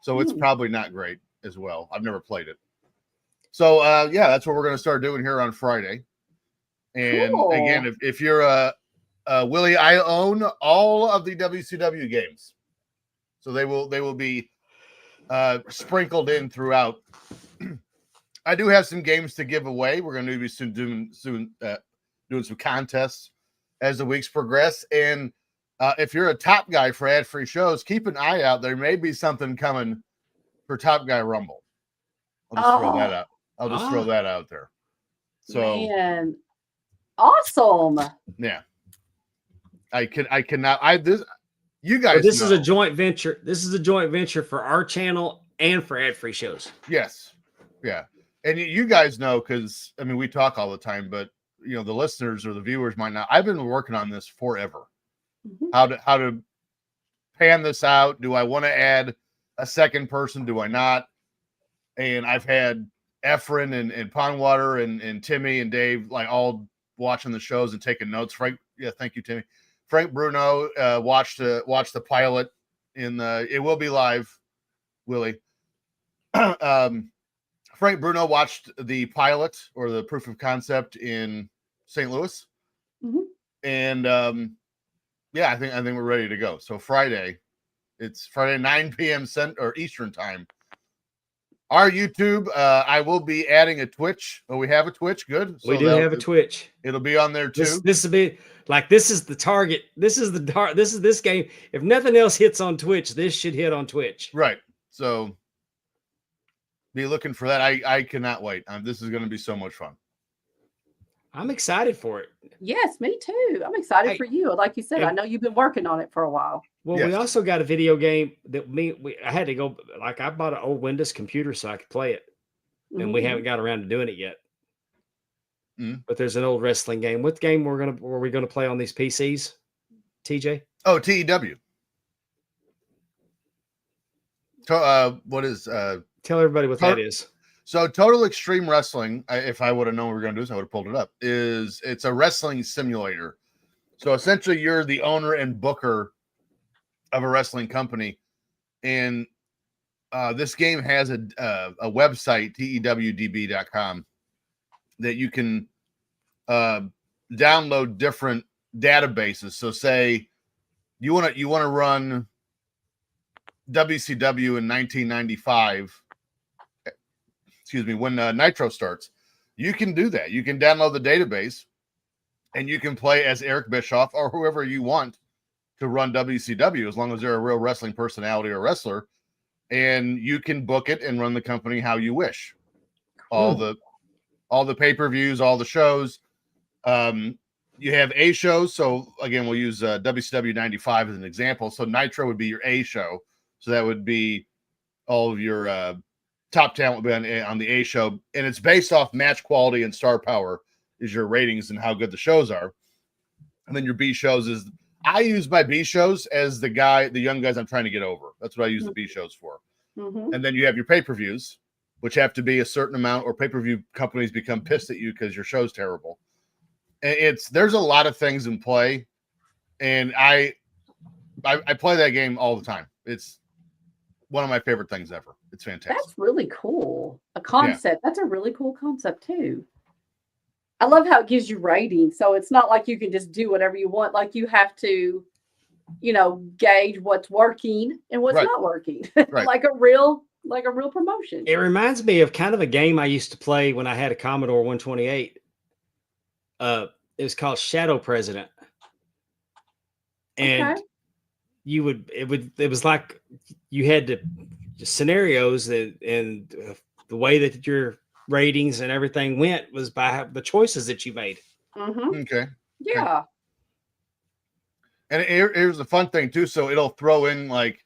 So it's probably not great as well. I've never played it. So yeah, that's what we're going to start doing here on Friday. And again, if you're Willie, I own all of the WCW games. So they will be sprinkled in throughout. I do have some games to give away. We're going to be doing some contests as the weeks progress. And if you're a top guy for ad-free shows, keep an eye out. There may be something coming for Top Guy Rumble. I'll just throw that out. I'll just throw that out there. So, man, awesome. Yeah, you guys. This is a joint venture. This is a joint venture for our channel and for ad-free shows. Yes, yeah, and you guys know because I mean we talk all the time, but you know the listeners or the viewers might not. I've been working on this forever. How to pan this out? Do I want to add a second person? Do I not? And I've had Efren and Pondwater and Timmy and Dave like all watching the shows and taking notes. Frank, yeah, thank you, Timmy. Frank Bruno watched the pilot it will be live, Willie. Frank Bruno watched the pilot or the proof of concept in St. Louis. Mm-hmm. And yeah, I think we're ready to go. So Friday, it's Friday 9 p.m. Eastern time. Our YouTube, I will be adding a Twitch. Oh, we have a Twitch. Good. We do have a Twitch. It'll be on there too. This will be like, this is the target. This is this game. If nothing else hits on Twitch, this should hit on Twitch. Right. So be looking for that. I cannot wait. This is going to be so much fun. I'm excited for it. Yes, me too. I'm excited for you. Like you said, I know you've been working on it for a while. Well, yes. We also got a video game that I had to go, like I bought an old Windows computer so I could play it. And we haven't got around to doing it yet. But there's an old wrestling game. What game were we gonna play on these PCs, TJ? Oh, TEW. What is Tell everybody what that is. So Total Extreme Wrestling, if I would have known what we were going to do this, I would have pulled it up, it's a wrestling simulator. So essentially you're the owner and booker of a wrestling company. And this game has a website, tewdb.com, that you can download different databases. So say you want to run WCW in 1995, excuse me, when Nitro starts, you can do that. You can download the database and you can play as Eric Bischoff or whoever you want to run WCW, as long as they're a real wrestling personality or wrestler, and you can book it and run the company how you wish. All the pay-per-views, all the shows. You have A shows. So again, we'll use WCW 95 as an example. So Nitro would be your A show. So that would be all of your top talent would be on the A show. And it's based off match quality and star power is your ratings and how good the shows are. And then your B shows is, I use my B shows as the young guys I'm trying to get over. That's what I use the B shows for. Mm-hmm. And then you have your pay-per-views, which have to be a certain amount, or pay-per-view companies become pissed at you because your show's terrible. And there's a lot of things in play. And I play that game all the time. It's one of my favorite things ever. It's fantastic. That's really cool. A concept. Yeah. That's a really cool concept too. I love how it gives you ratings. So it's not like you can just do whatever you want. Like you have to, gauge what's working and what's not working. Right. like a real promotion. It reminds me of kind of a game I used to play when I had a Commodore 128. It was called Shadow President. And it was like you had to scenarios and the way that your ratings and everything went was by the choices that you made. Mm-hmm. Okay. Yeah. And here's the fun thing too. So it'll throw in like,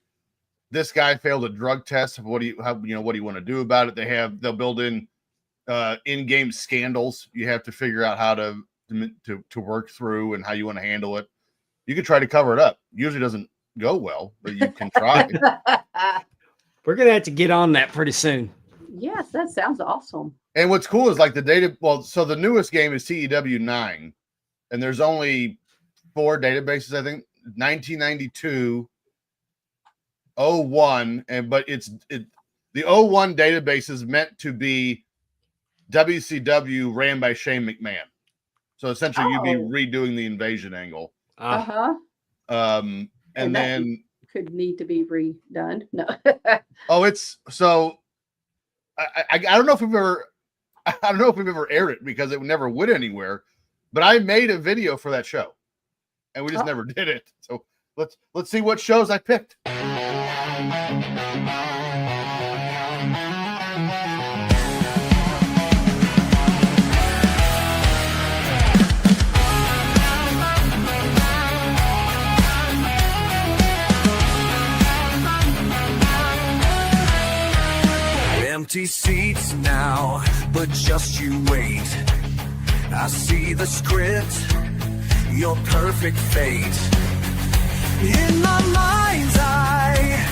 this guy failed a drug test. What do you want to do about it? They'll build in in-game scandals. You have to figure out how to work through and how you want to handle it. You can try to cover it up. Usually doesn't go well, but you can try. We're going to have to get on that pretty soon. Yes, that sounds awesome. And what's cool is like the data. Well, so the newest game is TEW 9, and there's only 4 databases, I think. 1992, 01, but the 01 database is meant to be WCW ran by Shane McMahon. So essentially, you'd be redoing the invasion angle. And then could need to be redone. No. it's so. I don't know if we've ever aired it because it never went anywhere, but I made a video for that show, and we just never did it. So let's see what shows I picked. Empty seats now, but just you wait. I see the script, your perfect fate. In my mind's eye,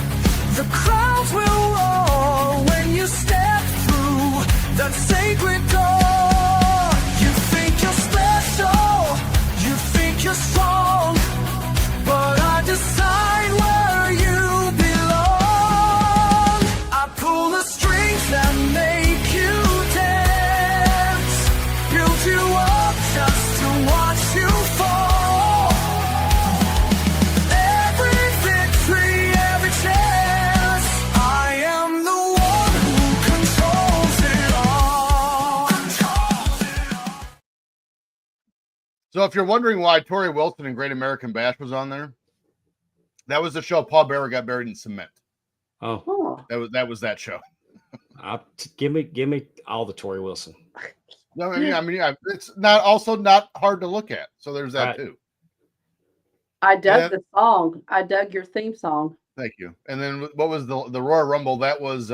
the crowds will roar when you step through that sacred door. You think you're special, you think you're strong, but I decide where you belong. I pull the strings that make you dance, build you up just to watch you fall. Every victory, every chance, I am the one who controls it all. So if you're wondering why Tori Wilson and Great American Bash was on there, that was the show Paul Bearer got buried in cement. Oh, Oh, That was that show. give me all the Tori Wilson. No, yeah, it's not hard to look at. So there's that Right. too. I dug Yeah. the song. I dug your theme song. Thank you. And then what was the Royal Rumble? That was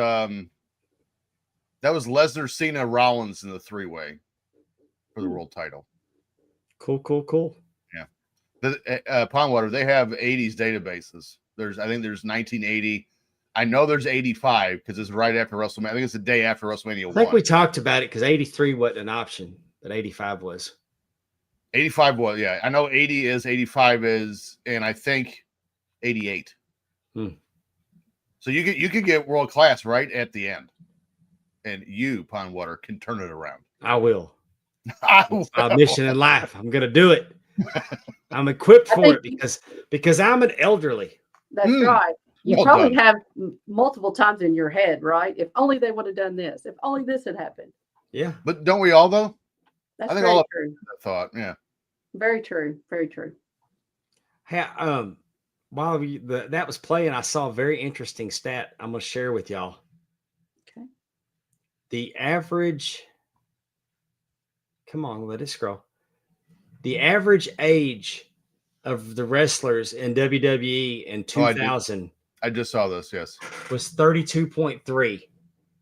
Lesnar, Cena, Rollins in the 3-way for the world title. Cool. The Pondwater, they have 80s databases. I think there's 1980. I know there's 85 because it's right after WrestleMania. I think it's the day after WrestleMania I think 1. we talked about it because 83 wasn't an option, but 85 was. 85 was, yeah. I know 80 is, 85 is, and I think 88. So you could get world class right at the end, and you, Pondwater, can turn it around. I will. I My mission in life. I'm gonna do it. I'm equipped I for it think- because I'm an elderly. That's Mm. right. You Well probably done. have multiple times in your head, right? If only they would have done this. If only this had happened. Yeah. But don't we all though? That's I think very all of- true. I thought, yeah. Very true. Very true. Hey, while that was playing, I saw a very interesting stat I'm gonna share with y'all. Okay. The average. Come on, let it scroll. The average age of the wrestlers in WWE in Oh, I did. 2000 I just saw this. Yes, was 32.3.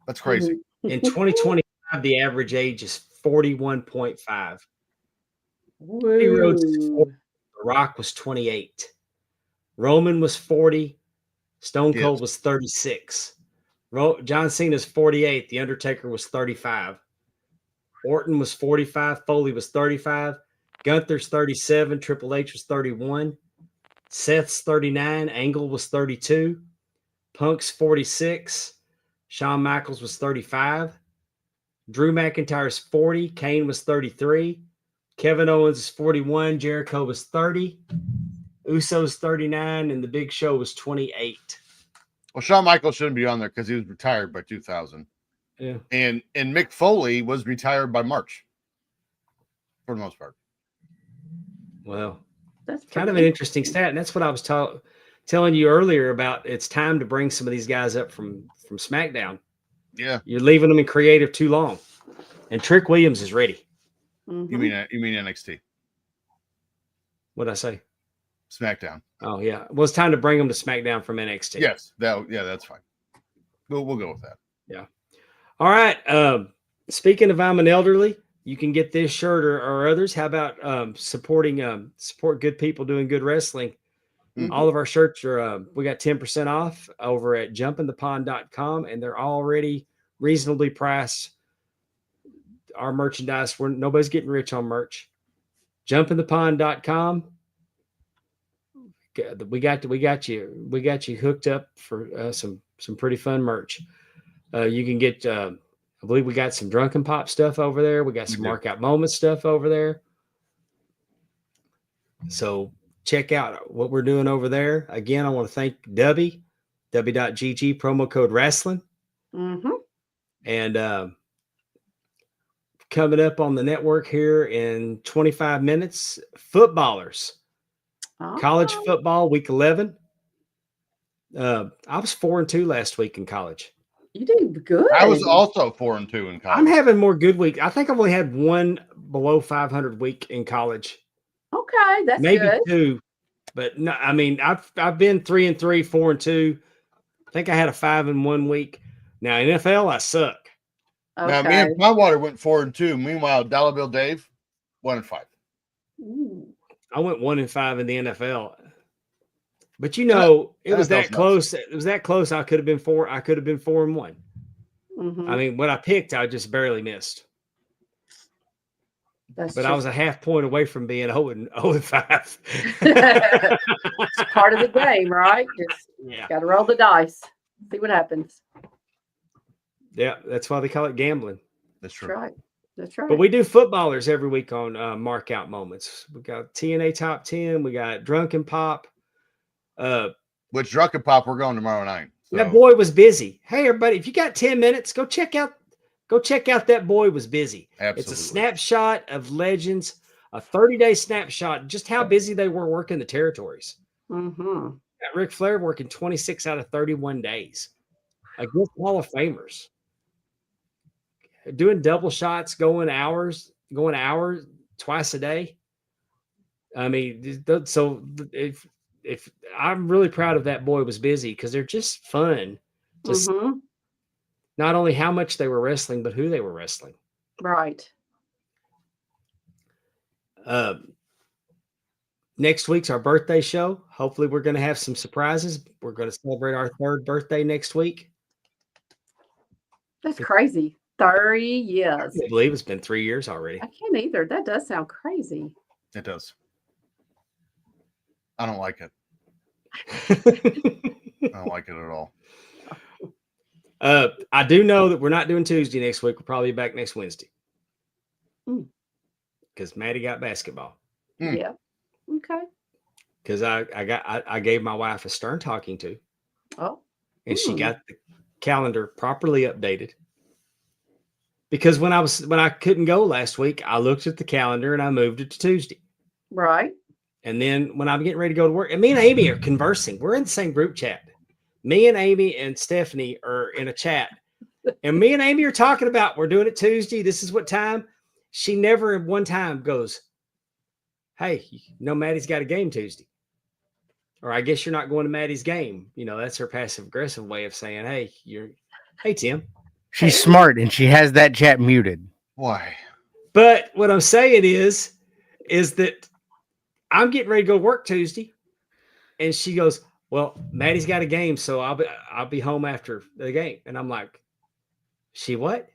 that's crazy. Mhm. In 2025, the average age is 41.5. Cody Rhodes is Woo. 40. The Rock was 28. Roman was 40. Stone Cold Yes. was 36. John Cena's 48. The Undertaker was 35. Orton was 45. Foley was 35. Gunther's 37. Triple H was 31. Seth's 39. Angle was 32. Punk's 46. Shawn Michaels was 35. Drew McIntyre's 40. Kane was 33. Kevin Owens is 41. Jericho was 30. Uso's 39. And the Big Show was 28. Well, Shawn Michaels shouldn't be on there because he was retired by 2000, Yeah. and Mick Foley was retired by March, for the most part. Well, That's kind of pretty an interesting stat. And that's what I was telling you earlier about. It's time to bring some of these guys up from SmackDown. Yeah, You're leaving them in creative too long. And Trick Williams is ready. Mhm. you mean NXT, What'd I say? SmackDown? Oh, yeah. Well, it's time to bring them to SmackDown from NXT. Yes, that's fine. We'll go with that. All right. Speaking of I'm an elderly, you can get this shirt or others. How about support good people doing good wrestling? Mhm. All of our shirts are we got 10% off over at jumpinthepond.com, and they're already reasonably priced. Our merchandise, nobody's getting rich on merch. Jumpinthepond.com. We got you hooked up for some pretty fun merch. You can get I believe we got some Drunken Pop stuff over there. We got some We do. Mark Out Moments stuff over there. So check out what we're doing over there. Again, I want to thank W.GG promo code Rasslin. Mhm. And coming up on the network here in 25 minutes, footballers. College Oh, football, week 11. I was 4-2 last week in college. you did good. I was also 4-2 in college. I'm having more good weeks. I think I've only had one below 500 week in college, Okay, that's maybe good. two, but no. I mean, I've been 3-3, 4-2. I think I had a 5-1 week. Now NFL, I suck. Now, me Okay. and Pondwater went 4-2. Meanwhile, Dollar Bill Dave 1-5. Ooh. I went 1-5 in the NFL. But you know, it was That that close. It was that close. I could have been 4-1. Mhm. I mean, what I picked, I just barely missed. That's But I was just a half point away from being 0-5. it's part of the game, right? Just Yeah. got to roll the dice, see what happens. Yeah, that's why they call it gambling. That's That's true. right. That's right. But we do footballers every week on mark out moments. We got TNA top 10. We got Drunken Pop. Which Drunken Pop we're going tomorrow night. So. That boy was busy. Hey, everybody, if you got 10 minutes, go check out That Boy Was Busy. Absolutely. It's a snapshot of legends, a 30-day snapshot, just how busy they were working the territories. Mm-hmm. Got Ric Flair working 26 out of 31 days against Hall of Famers. Doing double shots, going hours twice a day. I mean, so if I'm really proud of That Boy Was Busy because they're just fun. Just Mm-hmm. not only how much they were wrestling, but who they were wrestling. Right. Next week's our birthday show. Hopefully, we're going to have some surprises. We're going to celebrate our 3rd birthday next week. That's crazy. 30 I years. can't believe it's been 3 years already. I can't either. That does sound crazy. It does. I don't like it. I don't like it at all. I do know that we're not doing Tuesday next week. We'll probably be back next Wednesday because Maddie got basketball. Yeah. Okay. Because I gave my wife a stern talking to, Oh. and she got the calendar properly updated. Because when I couldn't go last week, I looked at the calendar and I moved it to Tuesday. Right. And then when I'm getting ready to go to work, and me and Amy are conversing. We're in the same group chat. Me and Amy and Stephanie are in a chat. And me and Amy are talking about, we're doing it Tuesday. This is what time. She never at one time goes, hey, Maddie's got a game Tuesday. Or I guess you're not going to Maddie's game. That's her passive aggressive way of saying, hey, Tim. She's smart and she has that chat muted. Why? But what I'm saying is that I'm getting ready to go to work Tuesday. And she goes, well, Maddie's got a game, so I'll be home after the game. And I'm like, she what?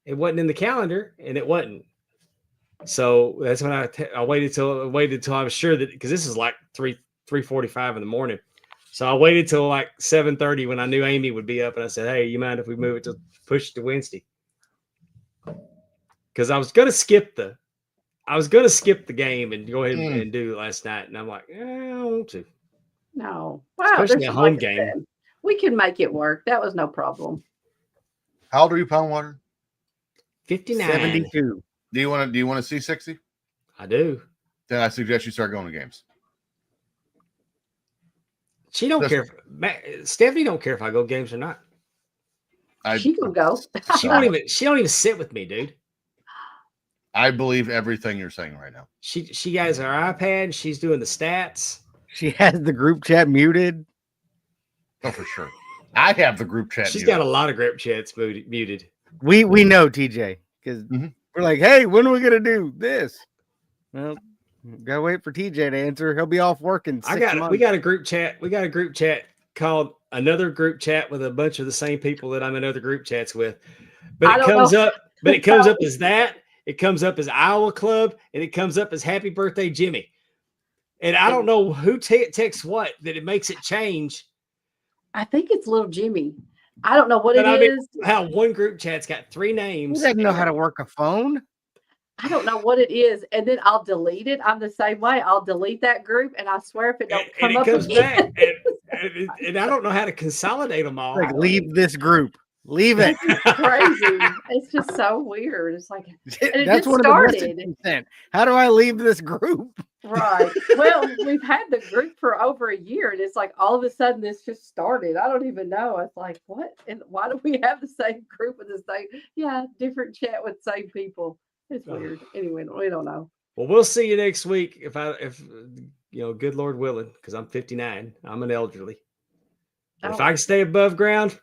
It wasn't in the calendar, and it wasn't. So that's when I waited till I was sure that, because this is like 3:45 in the morning. So I waited till like 7:30 when I knew Amy would be up, and I said, hey, you mind if we push it to Wednesday? Because I was gonna skip the game and go ahead and do it last night, and I'm like, I don't want to. No. Wow. Especially there's a home like game. that. We can make it work. That was no problem. How old are you, Pondwater? 59. 72. Do you want to see 60? I do. Then I suggest you start going to games. She don't care. Stephanie don't care if I go games or not. She can go. She don't even sit with me, dude. I believe everything you're saying right now. She has her iPad. She's doing the stats. She has the group chat muted. Oh, for sure. I have the group chat. She's muted. got a lot of group chats muted. We know, TJ, because we're like, hey, when are we gonna do this? Well, gotta wait for TJ to answer. He'll be off work in 6 months. We got a group chat. We got a group chat called Another Group Chat with a bunch of the same people that I'm in other group chats with. But it comes up as that. It comes up as Iowa Club, and it comes up as Happy Birthday, Jimmy. And I don't know who texts what that it makes it change. I think it's little Jimmy. I don't know what it is. How one group chat's got 3 names. He doesn't know how to work a phone. I don't know what it is. And then I'll delete it. I'm the same way. I'll delete that group, and I swear if it don't come up comes again. back. And I don't know how to consolidate them all. Like, leave this group. Leave it. It's crazy. It's just so weird. It's like, and it That's just one started. of the messages he sent. How do I leave this group? Right. Well, we've had the group for over a year, and it's like all of a sudden this just started. I don't even know. It's like, what? And why do we have the same group with the same? Yeah, different chat with same people. It's weird. Anyway, we don't know. Well, we'll see you next week if good Lord willing, because I'm 59. I'm an elderly. If I can stay above ground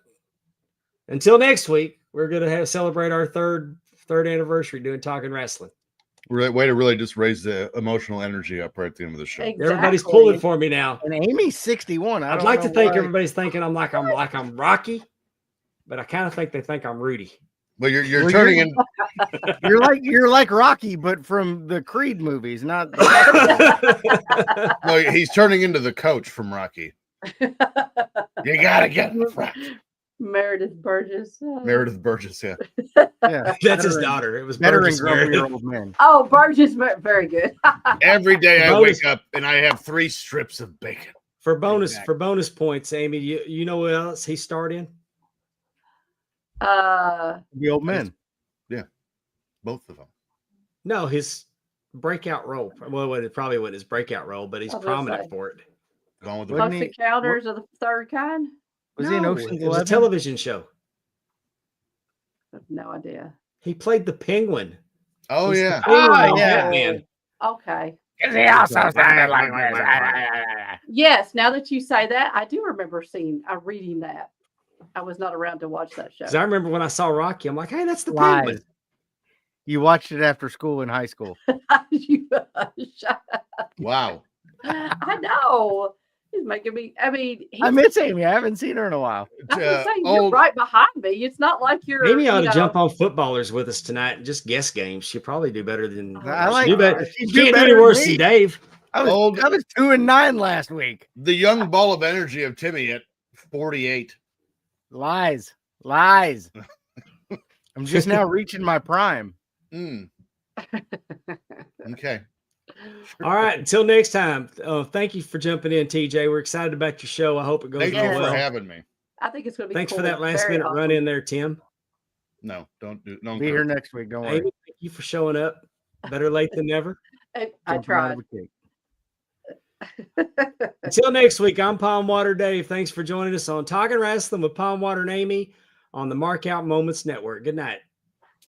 until next week, we're gonna celebrate our third anniversary doing Talking Wrestling. Way to really just raise the emotional energy up right at the end of the show. Everybody's pulling for me now. And Amy's 61. I'd like to think everybody's thinking I'm Rocky, but I kind of think they think I'm Rudy. But you're turning in. You're like Rocky, but from the Creed movies, not. No, he's turning into the coach from Rocky. You gotta get in the front. Meredith Burgess. Meredith Burgess, yeah. Yeah, That's his daughter. It was veteran Burgess Meredith. grumpy-old man. Oh, Burgess, very good. Every day I wake up and I have 3 strips of bacon. For bonus points, Amy, you know what else he starred in? The old men. Yeah, both of them. No, his breakout role. Well, it probably wasn't his breakout role, but he's prominent for it. Gone with the Close Encounters of the Third Kind? Was he in Ocean's 11? It was a television show. I have no idea. He played the Penguin. Oh, He's yeah. the Penguin on yeah. Batman. Okay. He also sounded like this. Yes, now that you say that, I do remember reading that. I was not around to watch that show. Because I remember when I saw Rocky, I'm like, hey, that's the Lies. Penguin. You watched it after school in high school. Shut up. Wow. I know. He's making me. I mean, I miss Amy. I haven't seen her in a while. I was saying you're right behind me. It's not like you're. Maybe ought to jump on footballers with us tonight and just guess games. She'll probably do better than. I like. She can't do better any than worse me. than Dave. I was 2-9 last week. The young ball of energy of Timmy at 48. Lies. I'm just now reaching my prime. Okay. All right. Until next time. Thank you for jumping in, TJ. We're excited about your show. I hope it goes Thank you well. for having me. I think it's going to be. Thanks cool. for that last minute run in there, Tim. No, don't Be here next week. Don't worry. Amy, thank you for showing up. Better late than never. I tried. Until next week, I'm Pondwater Dave. Thanks for joining us on Talking Wrestling with Pondwater and Amy on the Mark Out Moments Network. Good night.